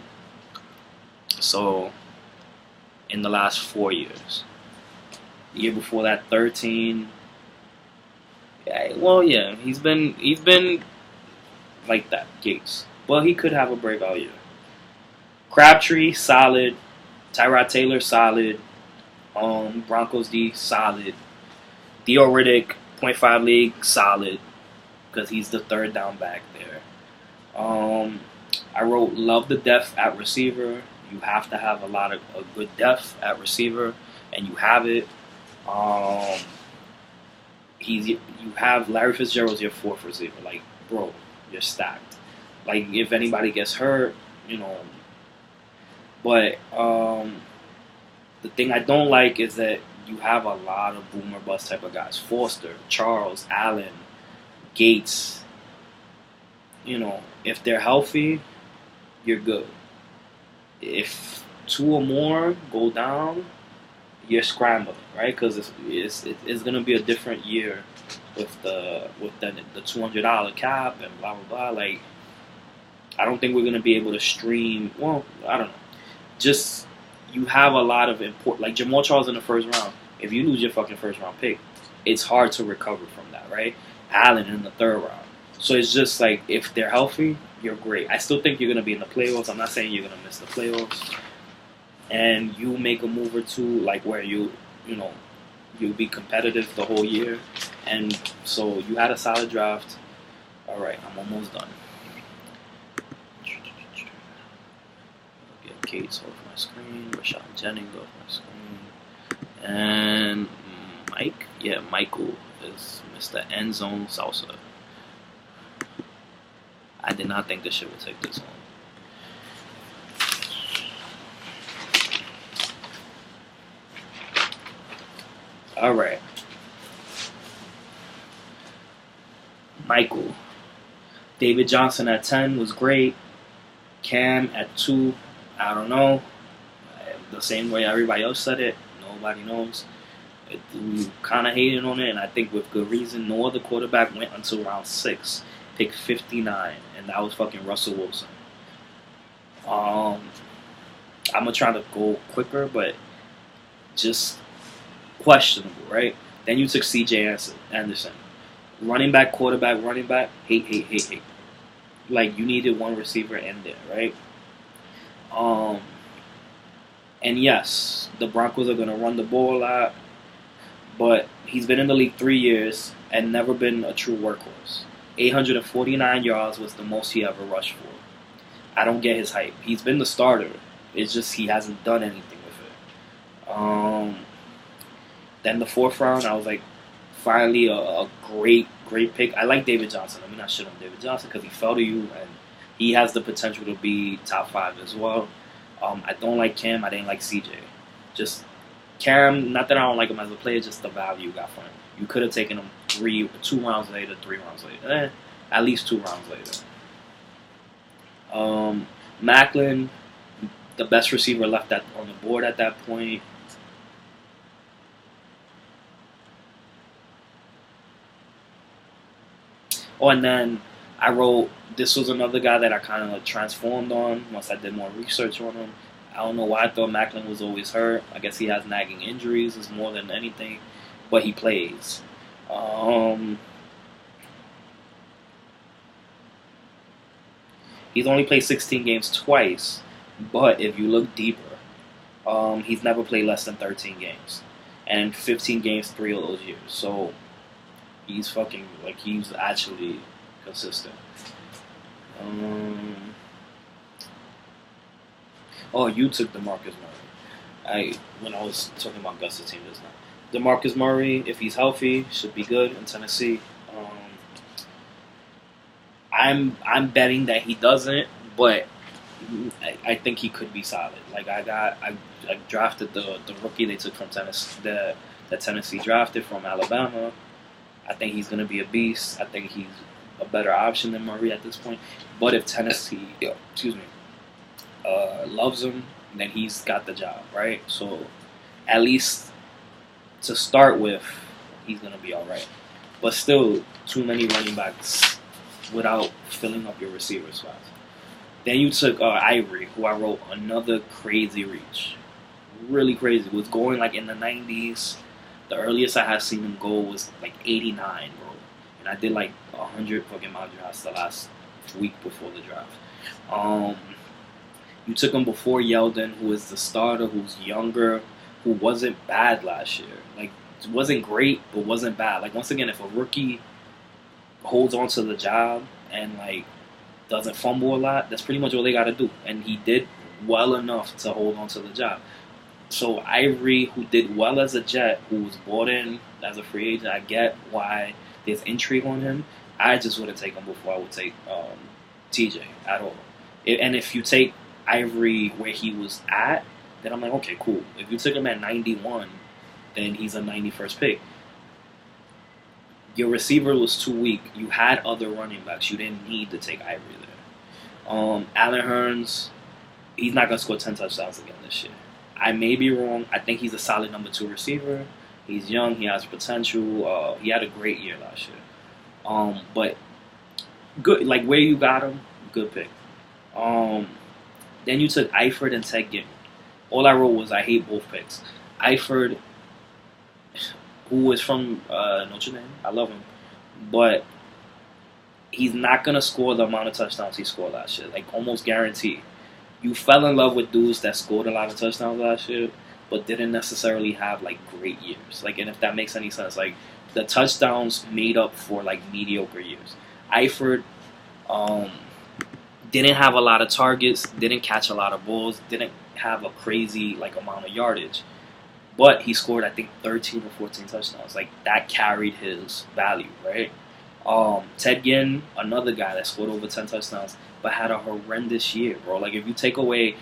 So in the last 4 years, the year before that 13. Yeah, well, yeah, he's been like that, Gates. Well, he could have a breakout year. Crabtree, solid. Tyrod Taylor, solid. Broncos D, solid. Theo Riddick, .5 league, solid. Because he's the third down back there. I wrote love the depth at receiver. You have to have a good depth at receiver, and you have it. You have Larry Fitzgerald's your fourth receiver. Like, bro, you're stacked. Like, if anybody gets hurt, But the thing I don't like is that you have a lot of boomer bust type of guys. Foster, Charles, Allen, Gates. If they're healthy, you're good. If two or more go down, you're scrambling, right? Because it's gonna be a different year with the $200 cap and blah blah blah. Like, I don't think we're gonna be able to stream. Well, I don't know. Just you have a lot of important, like Jamal Charles in the first round. If you lose your fucking first round pick, it's hard to recover from that, right? Allen in the third round. So it's just like, if they're healthy, you're great. I still think you're gonna be in the playoffs. I'm not saying you're gonna miss the playoffs. And you make a move or two, like where you'll be competitive the whole year. And so you had a solid draft. All right, I'm almost done. Get Gates off my screen. Rashad Jennings off my screen. And Mike, yeah, Michael is Mr. End Zone Salsa. I did not think this shit would take this long. All right. Michael. David Johnson at 10 was great. Cam at 2, I don't know. The same way everybody else said it. Nobody knows. We kind of hated on it, and I think with good reason. No other quarterback went until round 6. Pick 59, and that was fucking Russell Wilson. I'm going to try to go quicker, but just questionable, right? Then you took C.J. Anderson. Running back, quarterback, running back, hate. Like, you needed one receiver in there, right? And yes, the Broncos are going to run the ball a lot, but he's been in the league 3 years and never been a true workhorse. 849 yards was the most he ever rushed for. I don't get his hype. He's been the starter. It's just he hasn't done anything with it. Then the 4th round, I was like, finally a great pick. I like David Johnson. Let me not shit on David Johnson because he fell to you, and he has the potential to be top 5 as well. I don't like Cam. I didn't like CJ. Just Cam, not that I don't like him as a player, just the value you got for him. You could have taken him 2 rounds later, 3 rounds later. At least 2 rounds later. Macklin, the best receiver left on the board at that point. Oh, and then I wrote, this was another guy that I kind of transformed on once I did more research on him. I don't know why I thought Macklin was always hurt. I guess he has nagging injuries is more than anything, but he plays. He's only played 16 games twice, but if you look deeper, he's never played less than 13 games. And 15 games 3 of those years. So he's he's actually consistent. Oh, you took DeMarcus Murray. When I was talking about Gus's team just now. DeMarcus Murray, if he's healthy, should be good in Tennessee. I'm betting that he doesn't, but I think he could be solid. Like I drafted the rookie they took from Tennessee, that Tennessee drafted from Alabama. I think he's gonna be a beast. I think he's a better option than Murray at this point. But if Tennessee, loves him, then he's got the job, right? So at least to start with, he's gonna be all right. But still, too many running backs without filling up your receiver spots. Then you took Ivory, who I wrote another crazy reach. Really crazy. Was going like in the 90s. The earliest I had seen him go was like 89, bro. And I did like 100 fucking mock drafts the last week before the draft. You took him before Yeldon, who is the starter, who's younger, who wasn't bad last year. Like, wasn't great, but wasn't bad. Like, once again, if a rookie holds on to the job and like doesn't fumble a lot, that's pretty much all they got to do. And he did well enough to hold on to the job. So Ivory, who did well as a Jet, who was brought in as a free agent, I get why there's intrigue on him. I just wouldn't take him before I would take TJ at all. And if you take Ivory where he was at, then I'm like, okay, cool. If you took him at 91, then he's a 91st pick. Your receiver was too weak. You had other running backs. You didn't need to take Ivory there. Allen Hurns, he's not going to score 10 touchdowns again this year. I may be wrong. I think he's a solid number 2 receiver. He's young. He has potential. He had a great year last year. But good, like where you got him, good pick. Then you took Eifert and Ted Ginn. All I wrote was I hate both picks. Eifert, who is from Notre Dame, I love him, but he's not gonna score the amount of touchdowns he scored last year. Like almost guaranteed. You fell in love with dudes that scored a lot of touchdowns last year, but didn't necessarily have like great years. Like, and if that makes any sense, like the touchdowns made up for like mediocre years. Eifert didn't have a lot of targets, didn't catch a lot of balls, didn't have a crazy like amount of yardage, but he scored I think 13 or 14 touchdowns. Like that carried his value, right? Ted Ginn, another guy that scored over 10 touchdowns, but had a horrendous year, bro. Like if you take away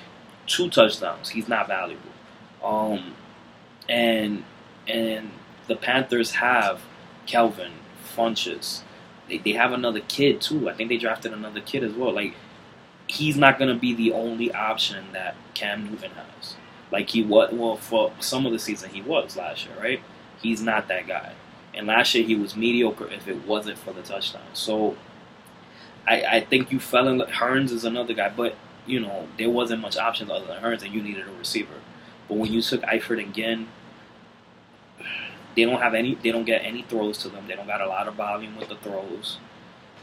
2 touchdowns, he's not valuable. And the Panthers have Kelvin, Funches. They have another kid too. I think they drafted another kid as well. Like he's not gonna be the only option that Cam Newton has. Like he was, well, for some of the season he was last year, right? He's not that guy. And last year he was mediocre if it wasn't for the touchdowns. So I think you fell in. Hurns is another guy, but you know there wasn't much options other than Hurns, and you needed a receiver. But when you took Eifert again, they don't get any throws to them. They don't got a lot of volume with the throws.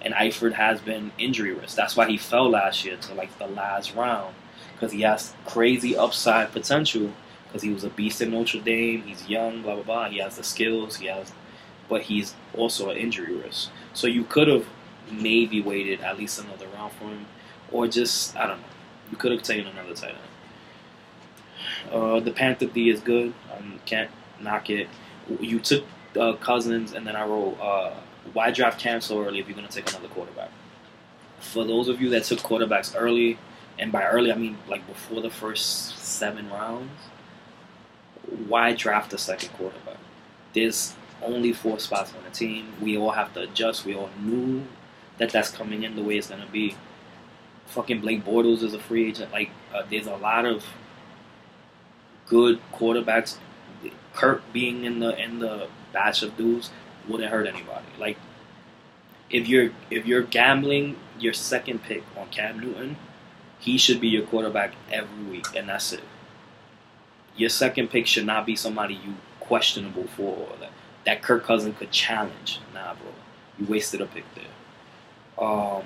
And Eifert has been injury risk. That's why he fell last year to like the last round, because he has crazy upside potential. Because he was a beast in Notre Dame. He's young, blah blah blah. He has the skills. But he's also an injury risk. So you could have maybe waited at least another round for him, or just I don't know. You could have taken another tight end. The Panther D is good. Can't knock it. You took Cousins, and then I wrote, why draft Cam so early if you're going to take another quarterback? For those of you that took quarterbacks early, and by early I mean like before the first 7 rounds, why draft a second quarterback? There's only 4 spots on the team. We all have to adjust. We all knew that that's coming in the way it's going to be. Fucking Blake Bortles is a free agent. Like, there's a lot of good quarterbacks. Kirk being in the batch of dudes wouldn't hurt anybody. Like if you're gambling your second pick on Cam Newton, he should be your quarterback every week, and that's it. Your second pick should not be somebody you questionable for, or that Kirk Cousins could challenge. Nah, bro, you wasted a pick there.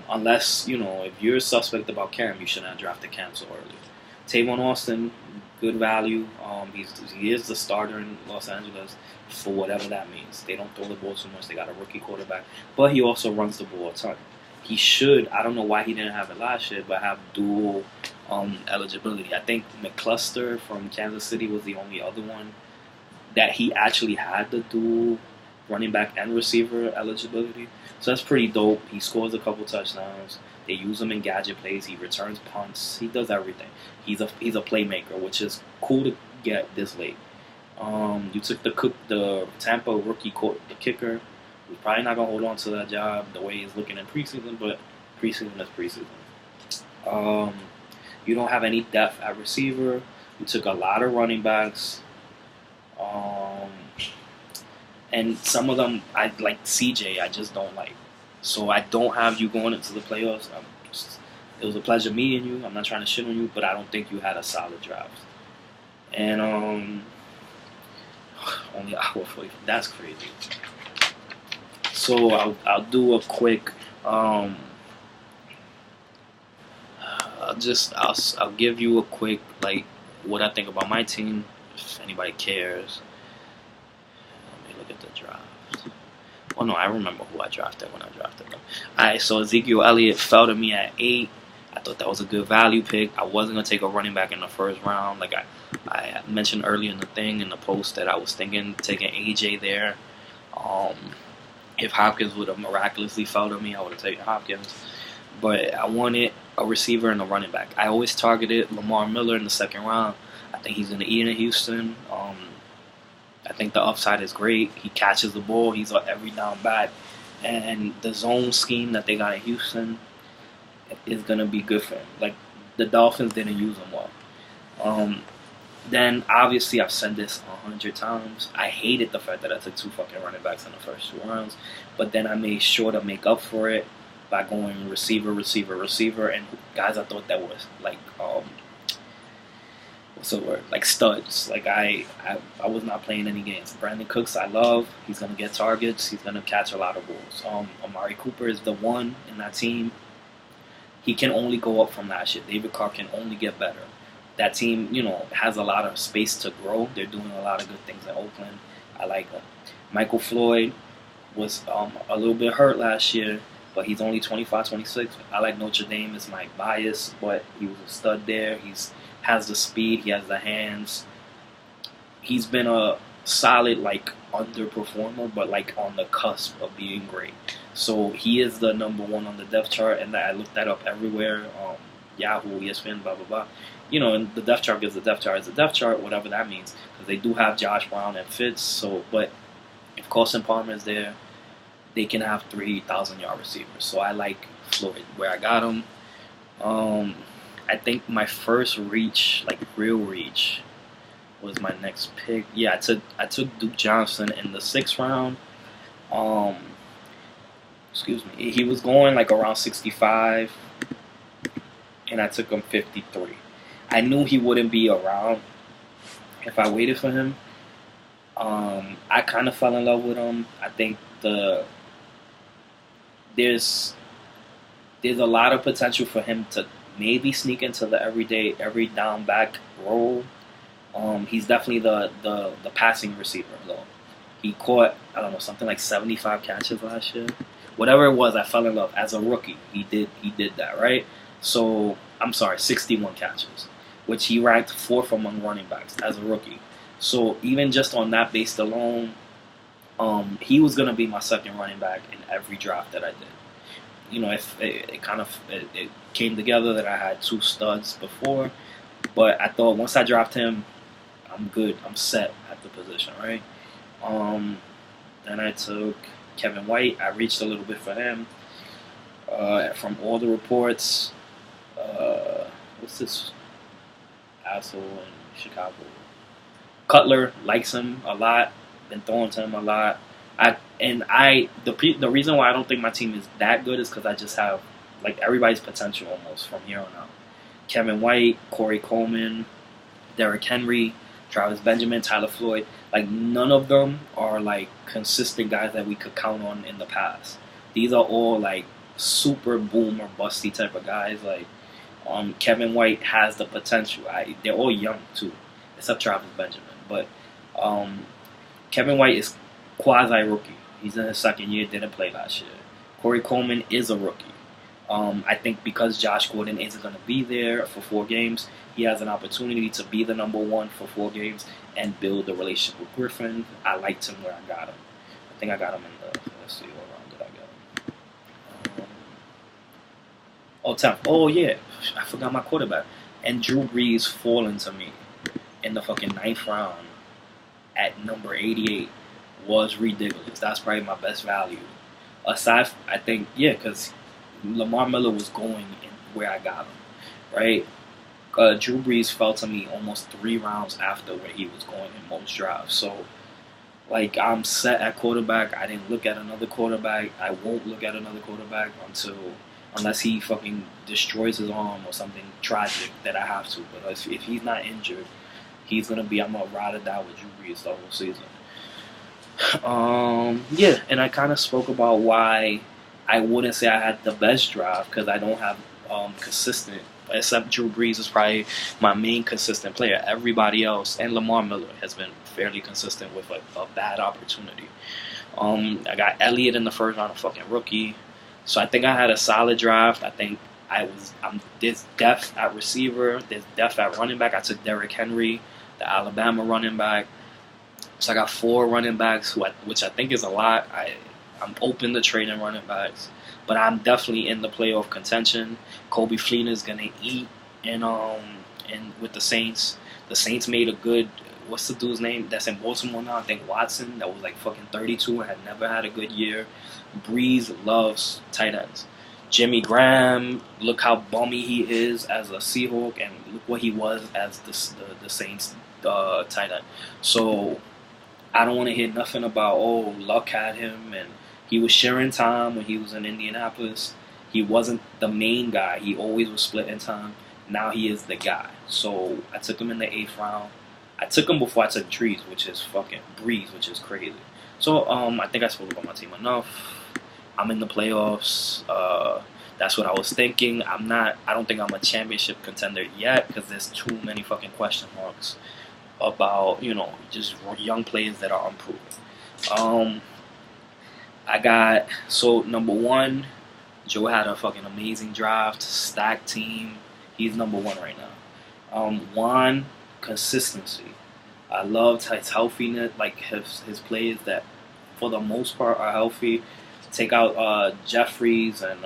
Unless if you're suspect about Cam, you should not draft the Cam so early. Tavon Austin, good value. He is the starter in Los Angeles for whatever that means. They don't throw the ball so much. They got a rookie quarterback, but he also runs the ball a ton. He should. I don't know why he didn't have it last year, but have dual eligibility. I think McCluster from Kansas City was the only other one that he actually had the dual running back and receiver eligibility. So that's pretty dope. He scores a couple touchdowns. They use him in gadget plays. He returns punts. He does everything. He's a playmaker, which is cool to get this late. You took the Tampa rookie the kicker. He's probably not gonna hold on to that job the way he's looking in preseason, but preseason is preseason. You don't have any depth at receiver. You took a lot of running backs. And some of them, I like CJ, I just don't like. So I don't have you going into the playoffs. It was a pleasure meeting you. I'm not trying to shit on you, but I don't think you had a solid draft. And only an hour 40. That's crazy. So I'll do a quick. I'll give you a quick like what I think about my team. If anybody cares. Let me look at the draft. Oh no, I remember who I drafted when I drafted them. Alright, so Ezekiel Elliott fell to me at 8. I thought that was a good value pick. I wasn't gonna take a running back in the first round. Like I mentioned earlier in the post that I was thinking taking AJ there. If Hopkins would have miraculously fell to me, I would have taken Hopkins. But I wanted a receiver and a running back. I always targeted Lamar Miller in the second round. I think he's going to eat in Houston. I think the upside is great. He catches the ball. He's an every down back. And the zone scheme that they got in Houston is going to be good for him. Like, the Dolphins didn't use him well. Then, obviously, I've said this 100 times. I hated the fact that I took 2 fucking running backs in the first 2 rounds. But then I made sure to make up for it by going receiver, and guys I thought that was like what's the word? Like studs. Like I was not playing any games. Brandon Cooks I love. He's gonna get targets. He's gonna catch a lot of balls. Amari Cooper is the one in that team. He can only go up from last year. David Carr can only get better. That team, has a lot of space to grow. They're doing a lot of good things in Oakland. I like them. Michael Floyd was a little bit hurt last year, but he's only 25, 26. I like Notre Dame as my bias, but he was a stud there. Has the speed. He has the hands. He's been a solid, underperformer, but, on the cusp of being great. So he is the number 1 on the depth chart, and I looked that up everywhere. Yahoo, ESPN, blah, blah, blah. And the depth chart gives the depth chart as a depth chart, whatever that means. Because they do have Josh Brown and Fitz. So, but if Carson Palmer is there, they can have 3,000-yard receivers. So I like Floyd where I got him. I think my first reach, real reach, was my next pick. Yeah, I took Duke Johnson in the 6th round. Excuse me. He was going around 65, and I took him 53. I knew he wouldn't be around if I waited for him. I kind of fell in love with him. I think there's a lot of potential for him to maybe sneak into the every down back role. He's definitely the passing receiver though. He caught, I don't know, something like 75 catches last year. Whatever it was, I fell in love as a rookie. He did that, right? So I'm sorry, 61 catches, which he ranked 4th among running backs as a rookie. So even just on that base alone, he was gonna be my second running back in every draft that I did. If it came together that I had 2 studs before, but I thought once I dropped him, I'm good. I'm set at the position, right? Then I took Kevin White. I reached a little bit for him. From all the reports, what's this asshole in Chicago? Cutler likes him a lot. Been throwing to him a lot. The reason why I don't think my team is that good is because I just have everybody's potential almost from here on out. Kevin White, Corey Coleman, Derrick Henry, Travis Benjamin, Tyler Floyd. None of them are consistent guys that we could count on in the past. These are all super boom or busty type of guys. Kevin White has the potential. They're all young too, except Travis Benjamin. But Kevin White is quasi-rookie. He's in his 2nd year, didn't play last year. Corey Coleman is a rookie. I think because Josh Gordon isn't going to be there for 4 games, he has an opportunity to be the number 1 for 4 games and build a relationship with Griffin. I liked him where I got him. I think I got him in the, let's see, what round did I get him? 10th. Oh, yeah. I forgot my quarterback. And Drew Brees falling to me in the fucking 9th round at number 88 was ridiculous. That's probably my best value. Aside, I think, yeah, because Lamar Miller was going in where I got him, right? Drew Brees fell to me almost 3 rounds after where he was going in most drafts. So, I'm set at quarterback. I didn't look at another quarterback. I won't look at another quarterback until unless he fucking destroys his arm or something tragic that I have to. But if he's not injured, he's gonna be. I'm gonna ride or die with Drew Brees the whole season. Yeah, and I kind of spoke about why I wouldn't say I had the best drive because I don't have consistent. Except Drew Brees is probably my main consistent player. Everybody else, and Lamar Miller has been fairly consistent with a bad opportunity. I got Elliott in the first round, a fucking rookie. So I think I had a solid draft. I think there's depth at receiver. There's depth at running back. I took Derrick Henry, the Alabama running back. So I got 4 running backs, which I think is a lot. I'm open to trading running backs, but I'm definitely in the playoff contention. Kobe Fleener is gonna eat, and with the Saints. The Saints made a good. What's the dude's name that's in Baltimore now? I think Watson. That was like fucking 32 and had never had a good year. Breeze loves tight ends. Jimmy Graham, look how bummy he is as a Seahawk, and look what he was as the Saints tight end. So I don't want to hear nothing about Luck had him and he was sharing time when he was in Indianapolis. He wasn't the main guy. He always was splitting time. Now he is the guy. So I took him in the 8th round. I took him before I took Breeze, which is crazy. So I think I spoke about my team enough. I'm in the playoffs. That's what I was thinking. I don't think I'm a championship contender yet because there's too many fucking question marks about, just young players that are unproven. Number 1, Joe had a fucking amazing draft, stacked team. He's number 1 right now. Juan, consistency. I loved his healthiness, like his players that, for the most part, are healthy. Take out Jeffries and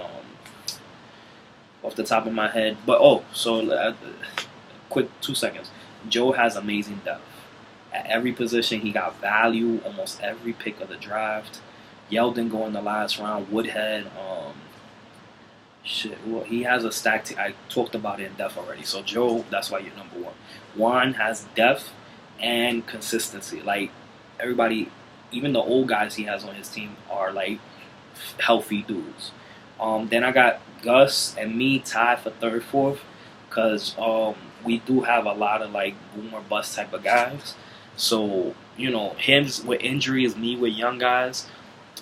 off the top of my head, quick 2 seconds. Joe has amazing depth at every position. He got value almost every pick of the draft. Yeldon going the last round. Woodhead. He has a stacked team. I talked about it in depth already. So Joe, that's why you're number 1. Juan has depth and consistency. Like everybody, even the old guys he has on his team are like healthy dudes. Then I got Gus and me tied for 3rd, 4th, because we do have a lot of like boom or bust type of guys. So him with injuries, me with young guys.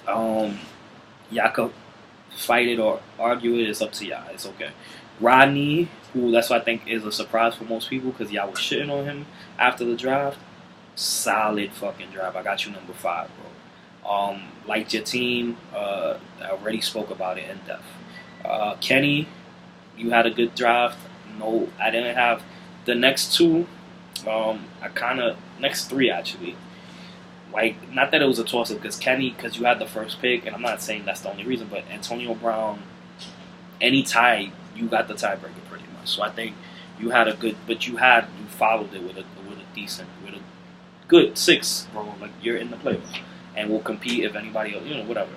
Y'all could fight it or argue it. It's up to y'all. It's okay. Rodney, who that's what I think is a surprise for most people because y'all was shitting on him after the draft. Solid fucking draft. I got you number 5, bro. Liked your team. I already spoke about it in depth. Kenny, you had a good draft. No, I didn't have the next 2. Next 3 actually. Like, not that it was a toss-up because you had the first pick, and I'm not saying that's the only reason, but Antonio Brown, any tie, you got the tiebreaker pretty much. So I think you had a good, but you followed it with a good 6, bro. Like, you're in the playoffs and will compete if anybody else, whatever.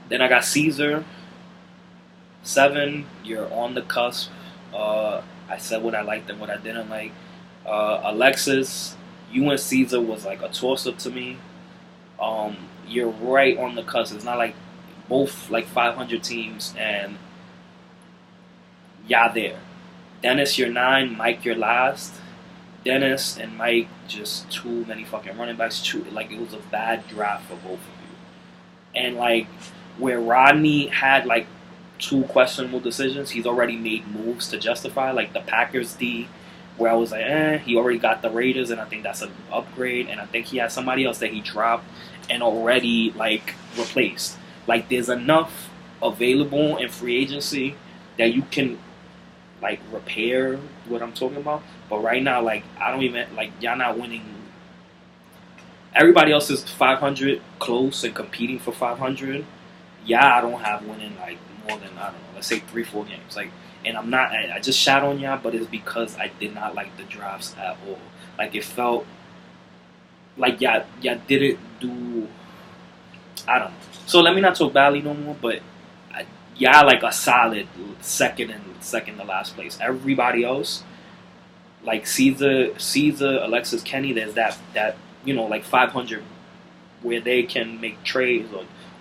Then I got Caesar, 7. You're on the cusp. I said what I liked and what I didn't like. Alexis, you and Caesar was like a toss-up to me. You're right on the cusp. It's not like both like 500 teams and y'all there. Dennis, you're 9. Mike, you're last. Dennis and Mike, just too many fucking running backs. Like, it was a bad draft for both of you. And like where Rodney had like 2 questionable decisions, he's already made moves to justify. Like the Packers D, where I was like, he already got the Raiders, and I think that's an upgrade. And I think he has somebody else that he dropped and already like replaced. Like, there's enough available in free agency that you can like repair what I'm talking about. But right now, like, I don't even like y'all not winning. Everybody else is 500 close and competing for 500. Yeah, I don't have winning like more than, I don't know, let's say 3-4 games. Like, and I'm not. I just shat on y'all, but it's because I did not like the drafts at all. Like, it felt like y'all didn't do. I don't know. So let me not talk badly no more. But y'all like a solid second to last place. Everybody else, like Caesar, Alexis, Kenny, there's that like 500 where they can make trades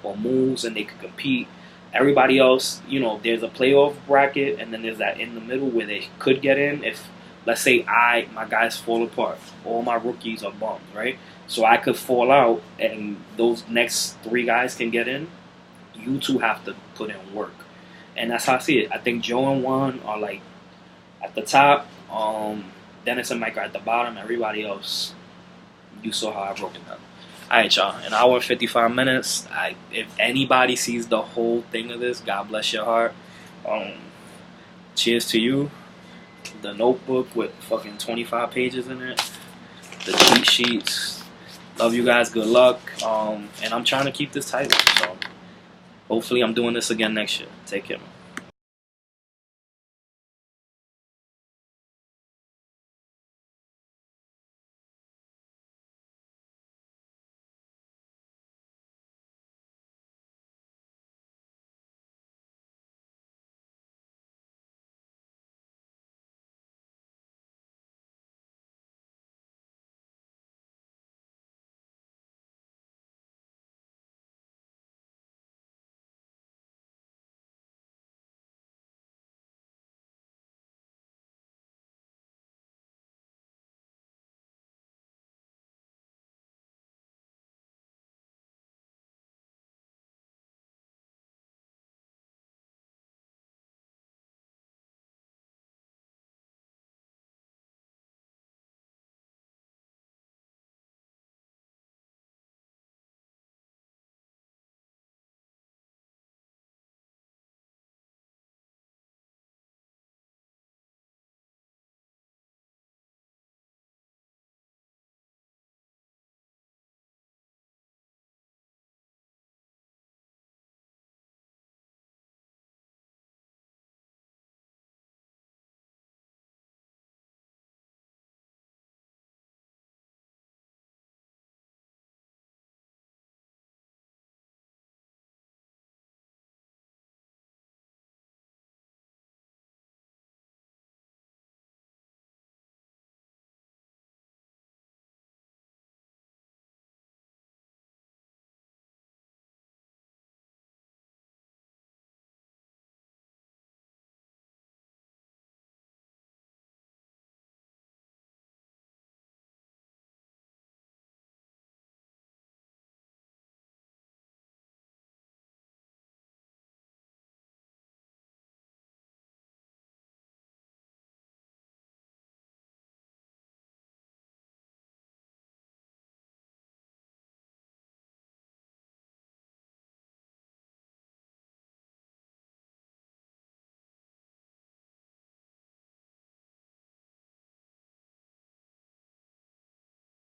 or moves and they can compete. Everybody else, you know, there's a playoff bracket, and then there's that in the middle where they could get in. If, let's say, my guys fall apart, all my rookies are bums, right? So I could fall out, and those next 3 guys can get in. You two have to put in work, and that's how I see it. I think Joe and Juan are like at the top. Dennis and Mike are at the bottom. Everybody else, you saw how I broke it down. All right, y'all. An hour and 55 minutes. If anybody sees the whole thing of this, God bless your heart. Cheers to you. The notebook with fucking 25 pages in it. The cheat sheets. Love you guys. Good luck. And I'm trying to keep this title. So hopefully I'm doing this again next year. Take care, man.